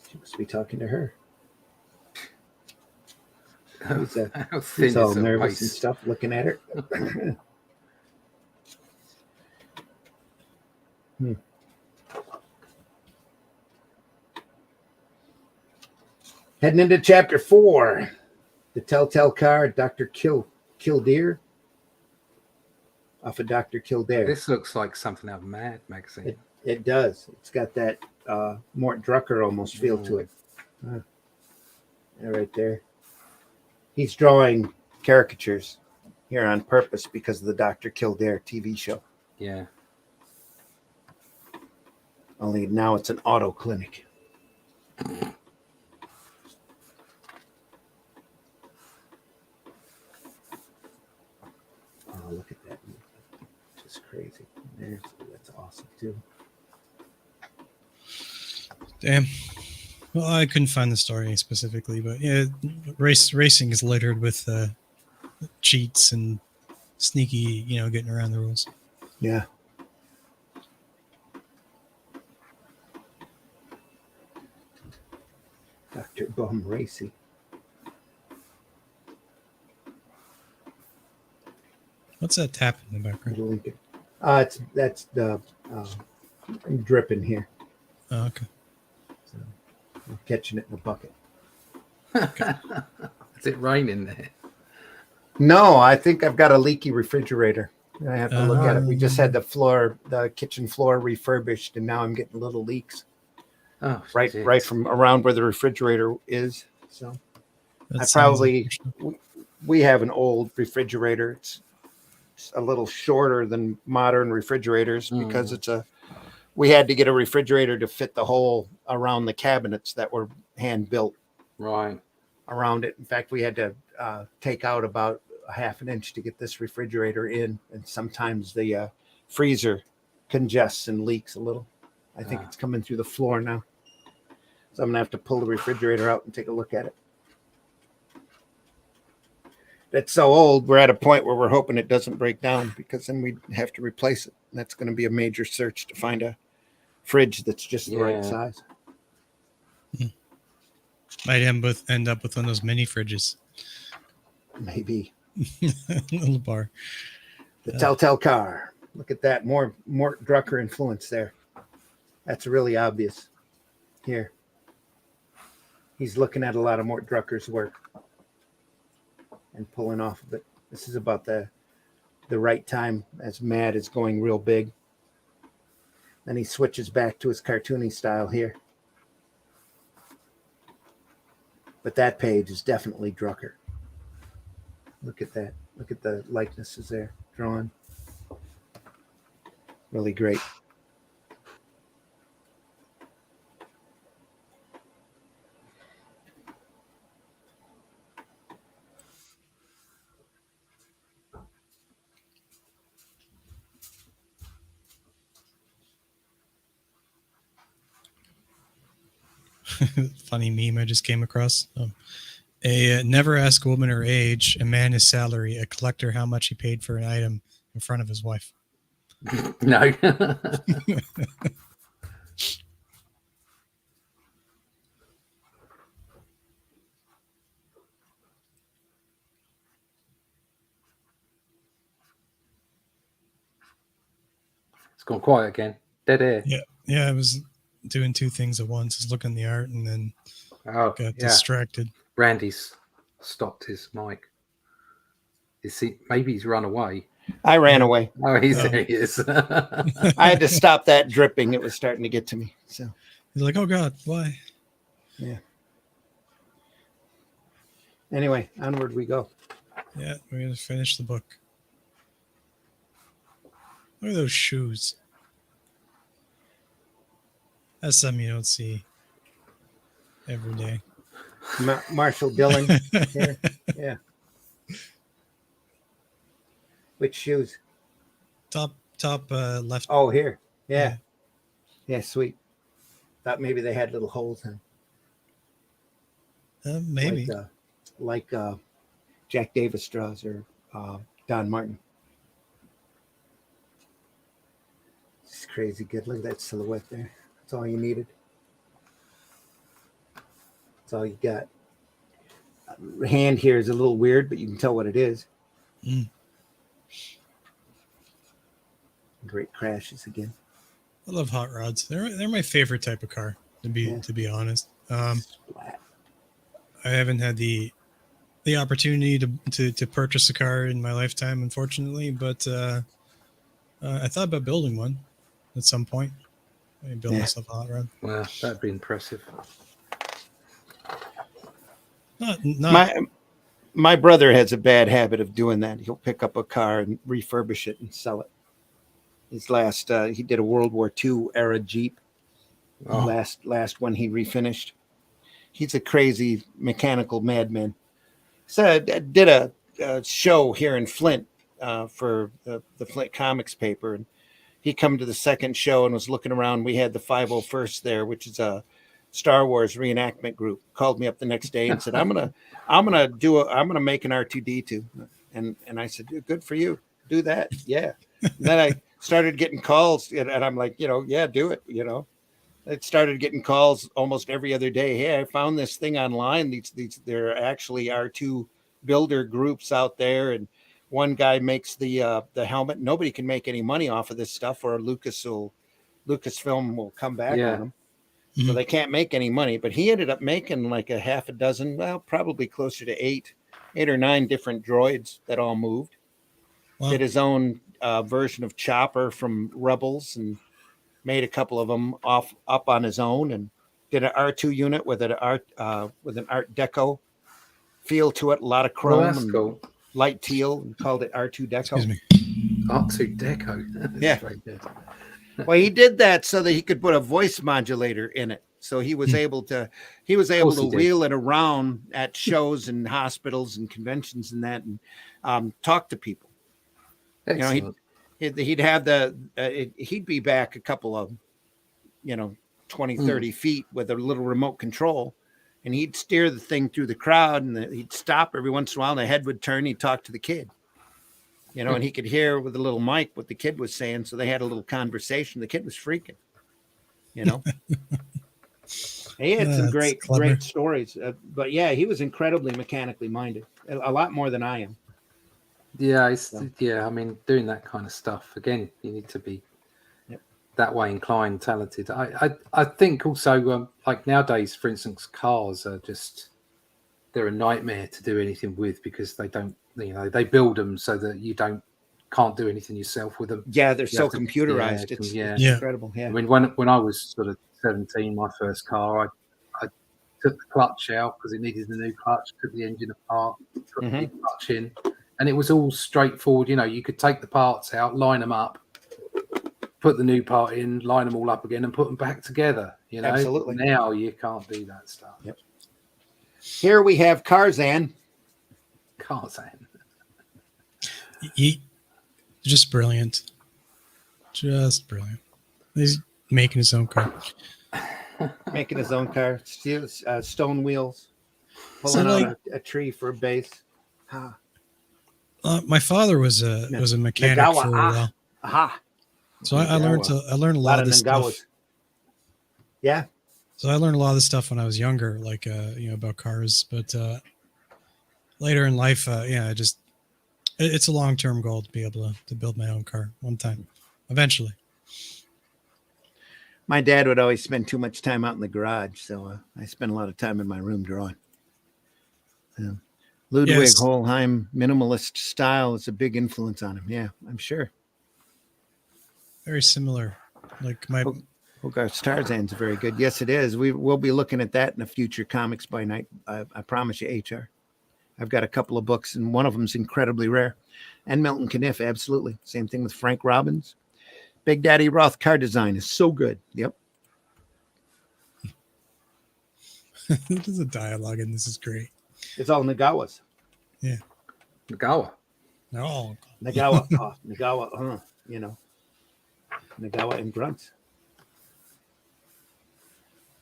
She must be talking to her. How He's thin all is the nervous and waist? stuff, looking at her. Heading into chapter 4, the Telltale Car, Dr. Kildare. Off of Dr. Kildare. This looks like something out of Mad magazine. It does. It's got that Mort Drucker almost feel to it. Yeah, right there. He's drawing caricatures here on purpose because of the Dr. Kildare TV show. Yeah. Only now it's an auto clinic. Oh, look at that. Just crazy. That's awesome, too. damn. Well, I couldn't find the story specifically, but yeah, racing is littered with cheats and sneaky, getting around the rules. Yeah. Dr. Bum Racy. What's that tap in the background? Little Lincoln. That's the dripping here. Oh, okay. So I'm catching it in a bucket. Is it raining there? No, I think I've got a leaky refrigerator. I have to look at it. We just had the kitchen floor refurbished, and now I'm getting little leaks. Oh, Right from around where the refrigerator is. So That we have an old refrigerator. It's a little shorter than modern refrigerators because we had to get a refrigerator to fit the hole around the cabinets that were hand built Right. around it. In fact, we had to take out about a half an inch to get this refrigerator in, and sometimes the freezer congests and leaks a little. I think it's coming through the floor now, so I'm gonna have to pull the refrigerator out and take a look at it. It's so old, we're at a point where we're hoping it doesn't break down, because then we'd have to replace it. And that's going to be a major search to find a fridge that's just the right size. might end up with one of those mini fridges. Maybe. Little bar. The Telltale Car. Look at that. More Drucker influence there. That's really obvious here. He's looking at a lot of Mort Drucker's work and pulling off of it. This is about the right time as Mad is going real big. Then he switches back to his cartoony style here. But that page is definitely Drucker. Look at that. Look at the likenesses there drawn. Really great. Funny meme I just came across. Never ask a woman her age, a man his salary, a collector how much he paid for an item in front of his wife. No. It's gone quiet again. Dead air. Yeah, I was doing two things at once. I was looking at the art and then got distracted. Randy's stopped his mic. Maybe he's run away. I ran away. Oh, Oh. there he is. I had to stop that dripping. It was starting to get to me. So He's like, oh God, why? yeah. Anyway, onward we go. Yeah, we're gonna finish the book. Look at those shoes. That's something you don't see every day. Marshall Dillon here. Yeah. Which shoes? top left. Oh, here. Yeah. Yeah, sweet. Thought maybe they had little holes in them. Maybe. Like Jack Davis straws or Don Martin. It's crazy good. Look at that silhouette there. That's all you needed. That's all you got. Hand here is a little weird, but you can tell what it is. Mm. Great crashes again. I love hot rods. They're my favorite type of car. To be honest, Splat. I haven't had the opportunity to purchase a car in my lifetime, unfortunately. But I thought about building one at some point. I build myself a hot rod. Wow, that'd be impressive. Not My brother has a bad habit of doing that. He'll pick up a car and refurbish it and sell it. His last, he did a World War II era Jeep. Oh. Last one he refinished. He's a crazy mechanical madman. So I did a show here in Flint for the Flint Comics paper, and he come to the second show and was looking around. We had the 501st there, which is a Star Wars reenactment group. Called me up the next day and said, I'm gonna make an R2D2, and I said, good for you, do that. Yeah. And then I started getting calls, and I'm like, yeah, do it. It started getting calls almost every other day. Hey, I found this thing online. These there are actually R2 builder groups out there, and one guy makes the helmet. Nobody can make any money off of this stuff, or Lucasfilm will come back on them. So they can't make any money. But he ended up making like a half a dozen, well, probably closer to eight or nine different droids that all moved. Wow. Did his own version of Chopper from Rebels and made a couple of them up on his own, and did an R2 unit with an Art Deco feel to it, a lot of chrome and cool. Light teal, and called it R2 Deco. Excuse me. R2 Deco. Yeah. Very good. Well, he did that so that he could put a voice modulator in it. So he was able to wheel it around at shows and hospitals and conventions and that, and talk to people. Excellent. He'd have he'd be back a couple of 20, 30 feet with a little remote control, and he'd steer the thing through the crowd, and he'd stop every once in a while, and the head would turn. He'd talk to the kid, and he could hear with a little mic what the kid was saying. So they had a little conversation. The kid was freaking, He had some great stories, but yeah, he was incredibly mechanically minded, a lot more than I am. Yeah, I mean, doing that kind of stuff, again, you need to be that way inclined, talented. I think also, like nowadays, for instance, cars are they're a nightmare to do anything with, because they don't, they build them so that you can't do anything yourself with them. Yeah, they're so computerized. It's incredible. Yeah. I mean, when I was sort of 17, my first car, I took the clutch out because it needed a new clutch, took the engine apart, put the clutch in. And it was all straightforward. You could take the parts out, line them up, put the new part in, line them all up again, and put them back together. Absolutely. Now you can't do that stuff. Yep. Here we have Tarzan. Just brilliant. Just brilliant. He's making his own car. Making his own car. Stone wheels. Pulling out a tree for a base. My father was a mechanic for a while. Aha. So I learned a lot of this stuff. Yeah. So I learned a lot of this stuff when I was younger, like about cars. But later in life, it's a long-term goal to be able to build my own car one time, eventually. My dad would always spend too much time out in the garage, so I spent a lot of time in my room drawing. Ludwig Yes. Holheim minimalist style is a big influence on him. Yeah, I'm sure. Very similar. Like my Hogarth's Tarzan's very good. Yes, it is. We'll be looking at that in a future Comics by Night. I promise you, HR. I've got a couple of books, and one of them's incredibly rare. And Milton Caniff, absolutely. Same thing with Frank Robbins. Big Daddy Roth car design is so good. Yep. there's a dialogue and this is great. It's all Nagawas. Nagawa. Oh, Nagawa. Nagawa. You know. Nagawa and grunts.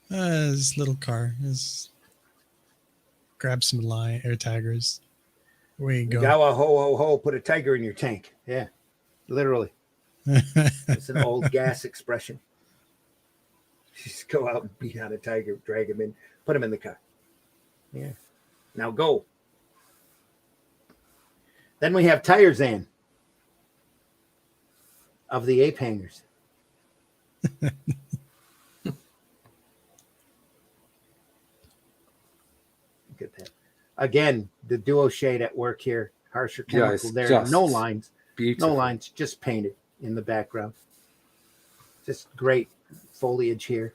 his little car is grab some lion air tigers. Where you go? Nagawa, ho, ho, ho, put a tiger in your tank. Yeah, literally. It's an old gas expression. Just go out and beat out a tiger, drag him in, put him in the car. Yeah. Now go. Then we have Tarzan of the Ape Hangers. Look at that. Again, the duo shade at work here. Harsher chemical it's there. just No lines. Beautiful. No lines, just painted in the background. Just great foliage here.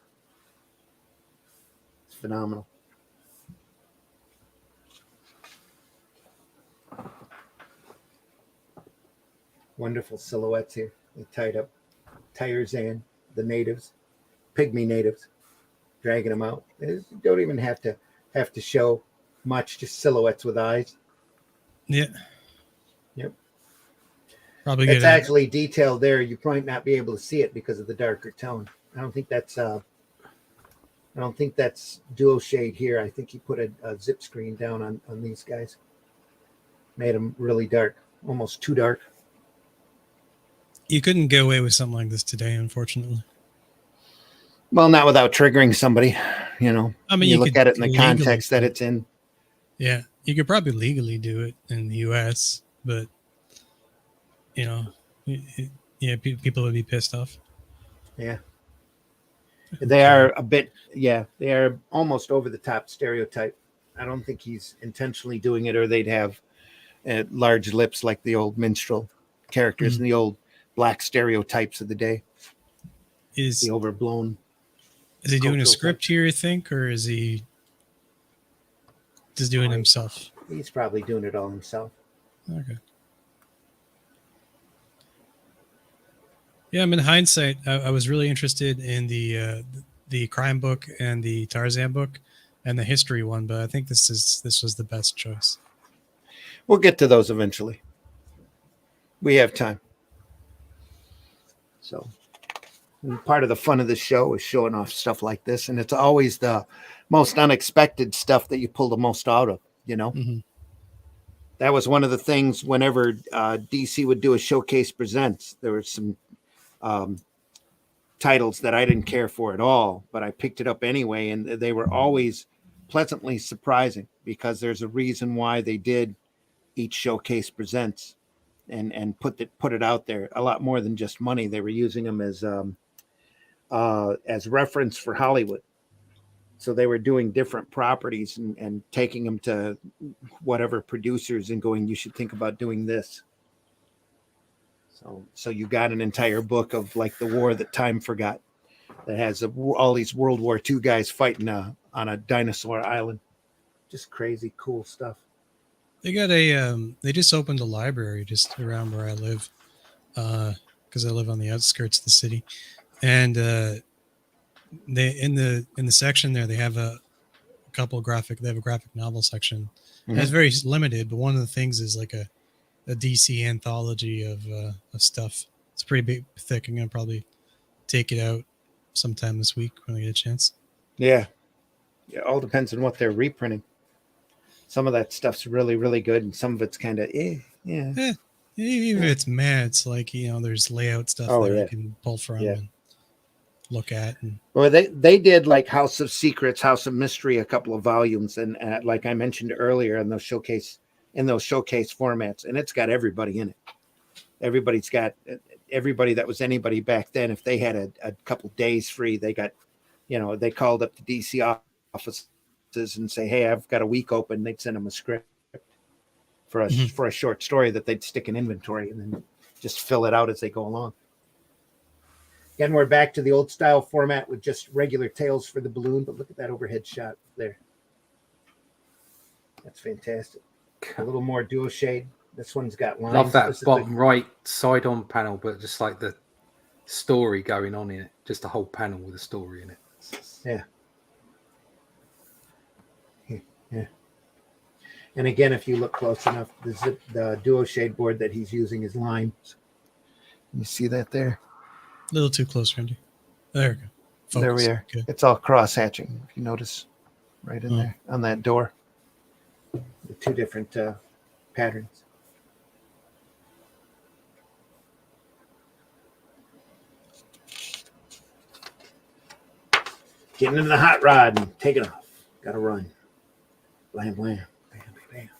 It's phenomenal. Wonderful silhouettes here. They tied up Tarzan, the natives, pygmy natives, dragging them out. You don't even have to show much, just silhouettes with eyes. Yeah. Yep. Probably It's get a, actually detailed there. You might not be able to see it because of the darker tone. I don't think that's dual shade here. I think he put a zip screen down on these guys. Made them really dark, almost too dark. you couldn't get away with something like this today, unfortunately. Well, not without triggering somebody, you know. I mean, you you look could at it in the legally context that do it. it's in. Yeah, you could probably legally do it in the U.S., but you know, yeah, people would be pissed off. Yeah. They are a bit, they are almost over the top stereotype. I don't think he's intentionally doing it, or they'd have large lips like the old minstrel characters and the old black stereotypes of the day. Is The overblown. he doing a cultural script here, you think, or is he just doing it himself? He's probably doing it all himself. Okay. Yeah, I mean, in hindsight, I was really interested in the crime book and the Tarzan book and the history one, but I think this was the best choice. We'll get to those eventually. We have time. So, and part of the fun of the show is showing off stuff like this, and it's always the most unexpected stuff that you pull the most out of, you know? Mm-hmm. That was one of the things whenever DC would do a Showcase Presents, there were some titles that I didn't care for at all, but I picked it up anyway, and they were always pleasantly surprising because there's a reason why they did each Showcase Presents and put it out there. A lot more than just money. They were using them as reference for Hollywood. So they were doing different properties and taking them to whatever producers and going, you should think about doing this. So you got an entire book of like the war that time forgot that has all these World War II guys fighting on a dinosaur island. Just crazy cool stuff. They got they just opened a library just around where I live, because I live on the outskirts of the city, and they in the section there they have a couple they have a graphic novel section. Mm-hmm. It's very limited, but one of the things is like a DC anthology of stuff. It's pretty big, thick. I'm gonna probably take it out sometime this week when I get a chance. Yeah, it all depends on what they're reprinting. Some of that stuff's really, really good, and some of it's kind of yeah. Even if it's mad, it's like, you know, there's layout stuff I can pull from and look at. And well, they did like House of Secrets, House of Mystery, a couple of volumes, and like I mentioned earlier in those showcase formats, and it's got everybody in it. Everybody's got everybody that was anybody back then. If they had a couple days free, they got, you know, they called up the DC offices and say, hey, I've got a week open. They'd send them a script. for a Mhm. for a short story that they'd stick in inventory and then just fill it out as they go along. Again, we're back to the old style format with just regular tails for the balloon, but look at that overhead shot there. That's fantastic. A little more dual shade. This one's got lines. Love that This is bottom right side on panel, but just like the story going on in it, just a whole panel with a story in it. Yeah. Yeah. And again, if you look close enough, the duo shade board that he's using is lines. You see that there? A little too close, Randy. There we go. There we Focus. are. Good. It's all cross hatching. If you notice, right in there on that door, the two different patterns. Getting into the hot rod and taking off. Got to run. Blam, blam, bam, bam.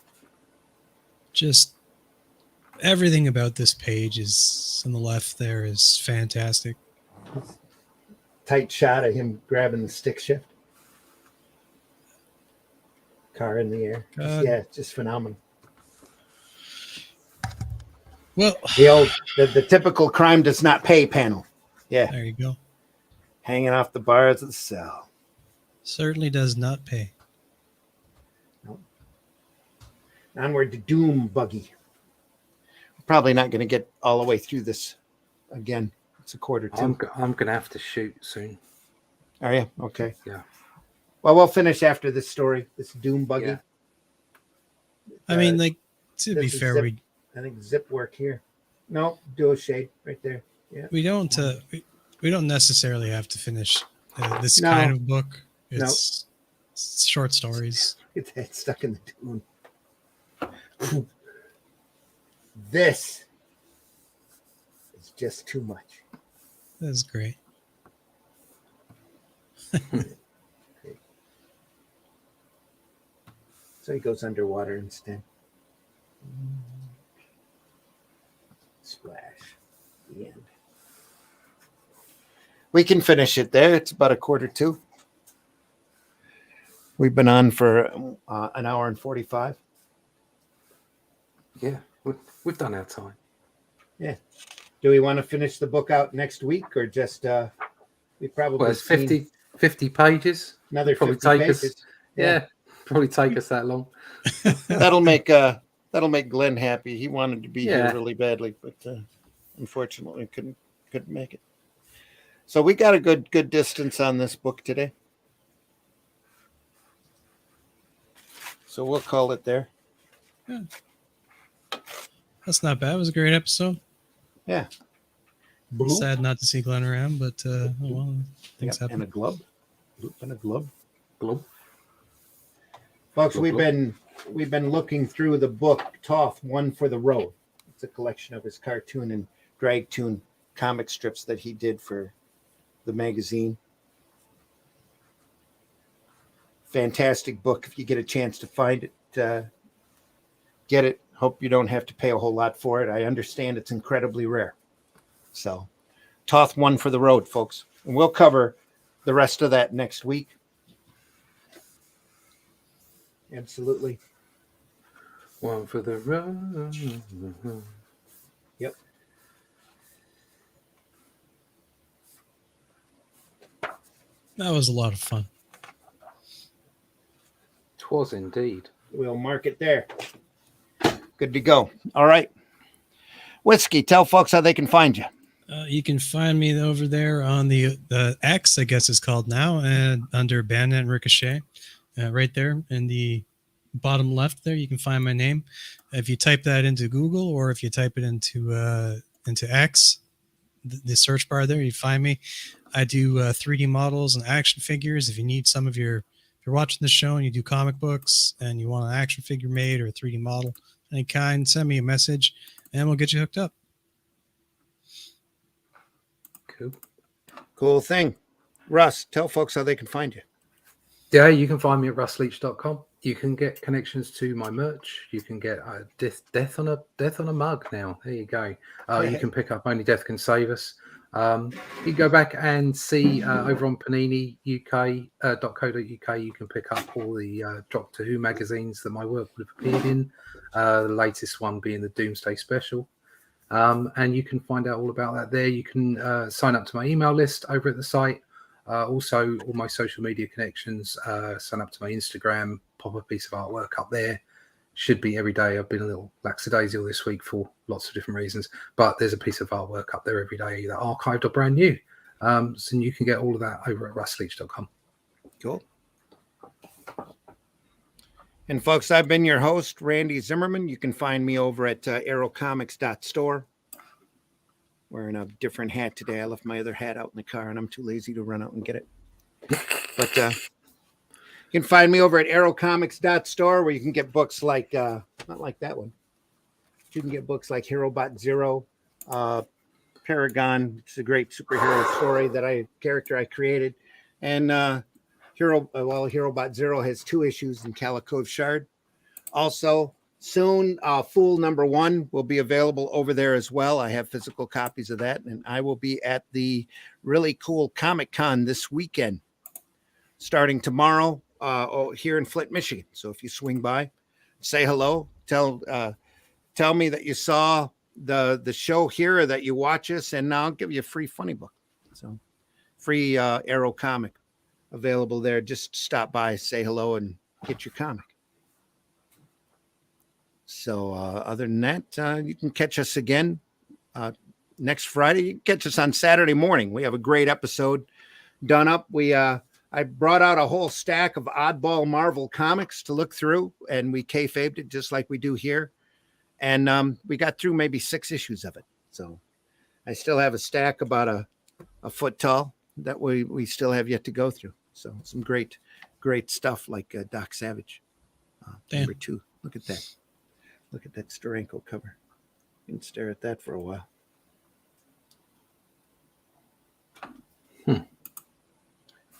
Just everything about this page is on the left there is fantastic. Tight shot of him grabbing the stick shift. Car in the air. Yeah, just phenomenal. Well, The typical crime does not pay panel. Yeah. there you go. Hanging off the bars of the cell. Certainly does not pay. Onward to Doom Buggy. We're probably not going to get all the way through this again. It's a quarter two. I'm gonna have to shoot soon. Are you? Okay. Yeah. Well, we'll finish after this story. This Doom Buggy. Yeah. I mean, like, to be this is fair, zip. I think zip work here. No, dual shade right there. Yeah. we don't necessarily have to finish this No. kind of book. No. It's short stories. Look at that stuck in the dune. This is just too much. That's great. So he goes underwater instead. Splash. The end. We can finish it there. It's about a quarter two. We've been on for an hour and 45. Yeah, we've done our time. Yeah. Do we want to finish the book out next week or just we probably Well, it's 50 pages. another Probably 50 take pages. us. Yeah, probably take us that long. That'll make Glenn happy. He wanted to be here really badly, but unfortunately couldn't make it. So we got a good distance on this book today. So we'll call it there. Yeah. That's not bad. It was a great episode. Yeah. Sad not to see Glenn around, but oh well, things Yep, happen. and a glove. Loop and a glove. Glove. Folks, Glove, we've been looking through the book Toth, One for the Road. It's a collection of his cartoon and DragToon comic strips that he did for the magazine. Fantastic book. If you get a chance to find it, get it. Hope you don't have to pay a whole lot for it. I understand it's incredibly rare. So, Toth, One for the Road, folks. And we'll cover the rest of that next week. Absolutely. One for the road. Yep. That was a lot of fun. Twas indeed. We'll mark it there. Good to go. All right. Whiskey, tell folks how they can find you. You can find me over there on the X, I guess it's called now, and under Bandit and Ricochet. Right there in the bottom left there, you can find my name. If you type that into Google or if you type it into X, the search bar there, you find me. I do 3D models and action figures. If you need some of your, if you're watching the show and you do comic books and you want an action figure made or a 3D model, any kind, send me a message and we'll get you hooked up. Cool. Cool thing. Russ, tell folks how they can find you. Yeah, you can find me at russleach.com. You can get connections to my merch. You can get death on a mug now. There you go. You can pick up Only Death Can Save Us. You can go back and see over on paniniuk.co.uk. You can pick up all the Doctor Who magazines that my work would have appeared in. The latest one being the Doomsday Special. And you can find out all about that there. You can sign up to my email list over at the site. Also, all my social media connections, sign up to my Instagram, pop a piece of artwork up there. Should be every day. I've been a little lackadaisical this week for lots of different reasons, but there's a piece of artwork up there every day, either archived or brand new. So you can get all of that over at russleach.com. Cool. And folks, I've been your host, Randy Zimmerman. You can find me over at aerocomics.store. Wearing a different hat today. I left my other hat out in the car and I'm too lazy to run out and get it. But you can find me over at aerocomics.store where you can get books like, not like that one. You can get books like Herobot Zero, Paragon. It's a great superhero story character I created. And Herobot Zero has 2 issues in Calico Shard. Also, soon, Fool #1 will be available over there as well. I have physical copies of that, and I will be at the really cool Comic-Con this weekend, starting tomorrow here in Flint, Michigan. So if you swing by, say hello, tell me that you saw the show here or that you watch us, and I'll give you a free funny book. So free Arrow comic available there. Just stop by, say hello, and get your comic. So other than that, you can catch us again next Friday. You can catch us on Saturday morning. We have a great episode done up. I brought out a whole stack of oddball Marvel comics to look through, and we kayfabed it just like we do here. And we got through maybe 6 issues of it. So I still have a stack about a foot tall that we still have yet to go through. So some great stuff like Doc Savage. Number 2. Look at that. Look at that Steranko cover. You can stare at that for a while.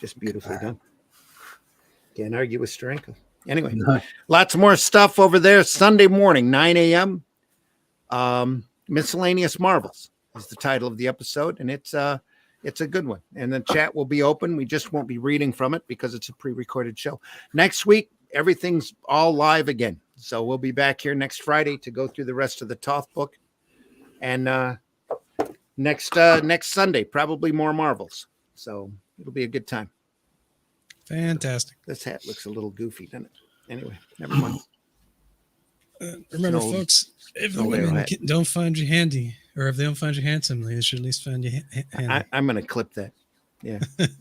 Just beautifully done. Can't argue with Steranko. Anyway, lots more stuff over there. Sunday morning, 9 a.m. Miscellaneous Marvels is the title of the episode, and it's a good one. And the chat will be open. We just won't be reading from it because it's a pre-recorded show. Next week, everything's all live again. So we'll be back here next Friday to go through the rest of the Toth book. And next Sunday, probably more Marvels. So it'll be a good time. Fantastic. This hat looks a little goofy, doesn't it? Anyway, never mind. Remember, folks, if the women don't find you handy, or if they don't find you handsome, they should at least find you handy. I'm going to clip that. Yeah,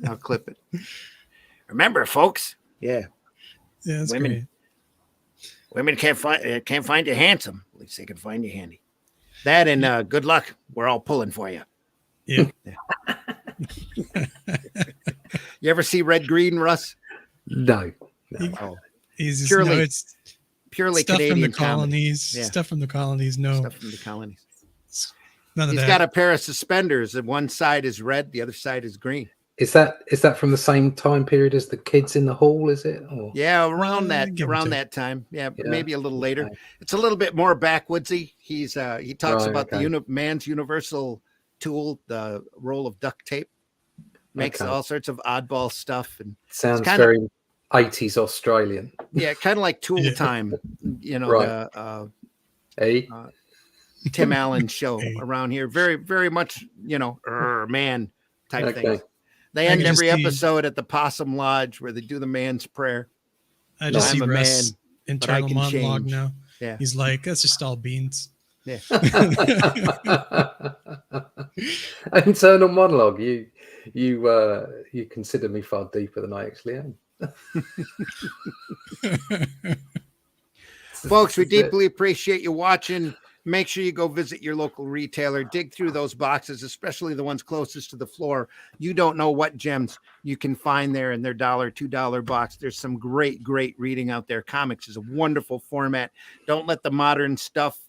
I'll clip it. Remember, folks. Yeah. Yeah, that's great. Women can't find you handsome. At least they can find you handy. That and good luck. We're all pulling for you. Yeah. You ever see Red Green, Russ? No. He's just, purely it's purely stuff Canadian from the colonies. Yeah. Stuff from the colonies. No. Stuff from the colonies. None of He's that. got a pair of suspenders, and one side is red, the other side is green. Is that from the same time period as the Kids in the Hall? Is it? Or? Yeah, around that time. Yeah, maybe a little later. Okay. It's a little bit more backwoodsy. He talks about the man's universal tool, the roll of duct tape. Makes all sorts of oddball stuff, and sounds very 80s Australian. Yeah, kind of like Tool Time, the Tim Allen show around here. Very, very much, man type thing. They end every episode at the Possum Lodge where they do the man's prayer. I just see Russ' internal monologue now. Yeah. He's like, that's just all beans. Yeah. Internal monologue. You consider me far deeper than I actually am. Folks, we deeply appreciate you watching. Make sure you go visit your local retailer. Dig through those boxes, especially the ones closest to the floor. You don't know what gems you can find there in their $1, $2 box. There's some great reading out there. Comics is a wonderful format. Don't let the modern stuff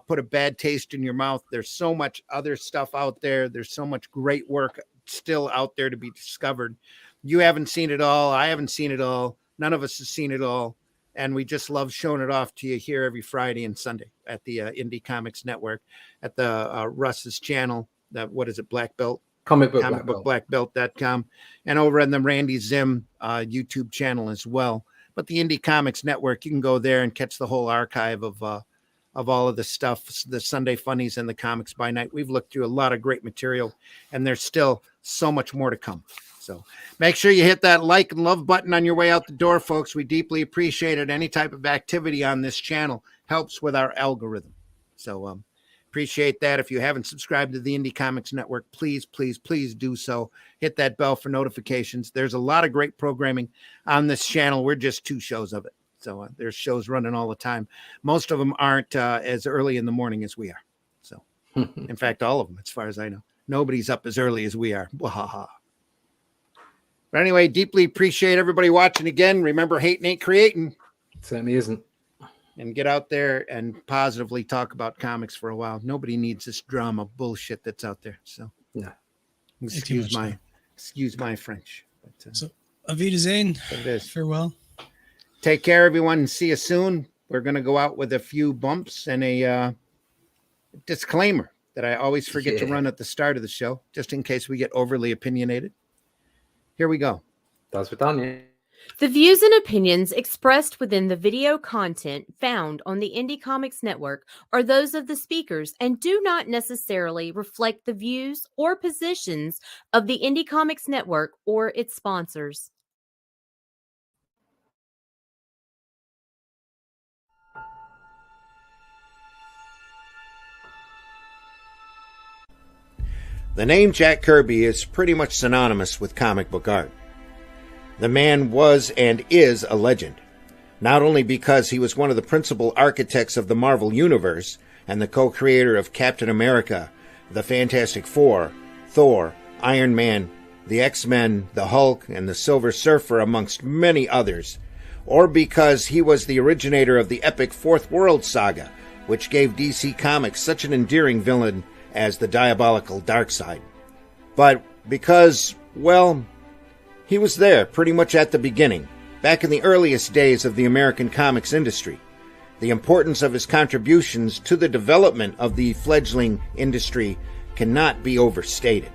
put a bad taste in your mouth. There's so much other stuff out there. There's so much great work still out there to be discovered. You haven't seen it all. I haven't seen it all. None of us has seen it all. And we just love showing it off to you here every Friday and Sunday at the Indie Comics Network, at the Russ's channel, what is it, Black Belt? Comic book Blackbelt.com, and over on the Randy Zim YouTube channel as well. But the Indie Comics Network, you can go there and catch the whole archive of all of the stuff, the Sunday Funnies and the Comics by Night. We've looked through a lot of great material, and there's still so much more to come. So make sure you hit that like and love button on your way out the door, folks. We deeply appreciate it. Any type of activity on this channel helps with our algorithm. So appreciate that. If you haven't subscribed to the Indie Comics Network, please, please, please do so. Hit that bell for notifications. There's a lot of great programming on this channel. We're just 2 shows of it. So there's shows running all the time. Most of them aren't as early in the morning as we are. So, in fact, all of them, as far as I know. Nobody's up as early as we are. Wahaha. But anyway, deeply appreciate everybody watching again. Remember, hating ain't creating. It certainly isn't. And get out there and positively talk about comics for a while. Nobody needs this drama bullshit that's out there. So, no. Excuse my French. But, so, Auf Wiedersehen. It is. Farewell. Take care, everyone, and see you soon. We're going to go out with a few bumps and a disclaimer that I always forget to run at the start of the show, just in case we get overly opinionated. Here we go. Das wird dann, yeah. The views and opinions expressed within the video content found on the Indie Comics Network are those of the speakers and do not necessarily reflect the views or positions of the Indie Comics Network or its sponsors. The name Jack Kirby is pretty much synonymous with comic book art. The man was and is a legend, not only because he was one of the principal architects of the Marvel Universe and the co-creator of Captain America, the Fantastic Four, Thor, Iron Man, the X-Men, the Hulk, and the Silver Surfer, amongst many others, or because he was the originator of the epic Fourth World Saga, which gave DC Comics such an endearing villain as the diabolical Darkseid. But because, well, he was there pretty much at the beginning, back in the earliest days of the American comics industry. The importance of his contributions to the development of the fledgling industry cannot be overstated.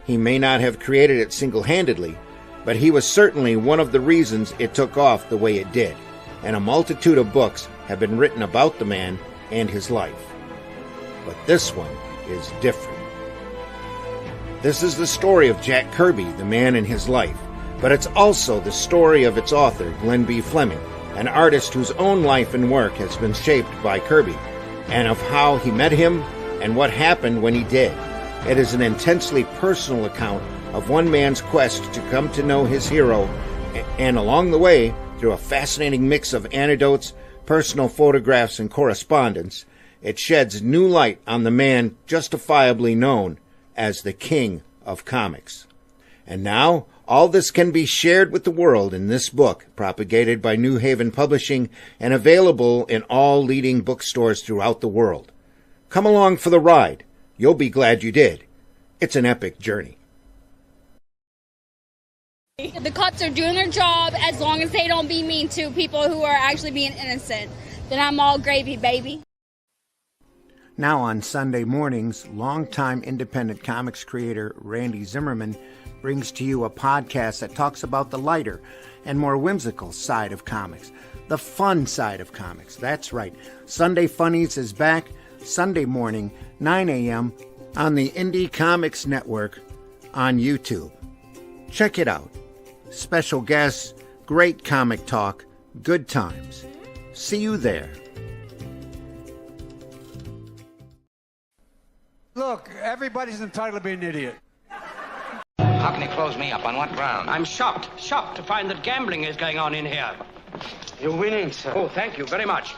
He may not have created it single-handedly, but he was certainly one of the reasons it took off the way it did, and a multitude of books have been written about the man and his life. But this one is different. This is the story of Jack Kirby, the man and his life, but it's also the story of its author, Glenn B. Fleming, an artist whose own life and work has been shaped by Kirby, and of how he met him and what happened when he did. It is an intensely personal account of one man's quest to come to know his hero, and along the way, through a fascinating mix of anecdotes, personal photographs, and correspondence, it sheds new light on the man justifiably known as the King of Comics. And now, all this can be shared with the world in this book, propagated by New Haven Publishing and available in all leading bookstores throughout the world. Come along for the ride. You'll be glad you did. It's an epic journey. The cops are doing their job as long as they don't be mean to people who are actually being innocent. Then I'm all gravy, baby. Now on Sunday mornings, longtime independent comics creator Randy Zimmerman brings to you a podcast that talks about the lighter and more whimsical side of comics, the fun side of comics. That's right. Sunday Funnies is back Sunday morning, 9 a.m. on the Indie Comics Network on YouTube. Check it out. Special guests, great comic talk, good times. See you there. Look, everybody's entitled to be an idiot. How can you close me up? On what ground? I'm shocked to find that gambling is going on in here. You're winning, sir. Oh, thank you very much.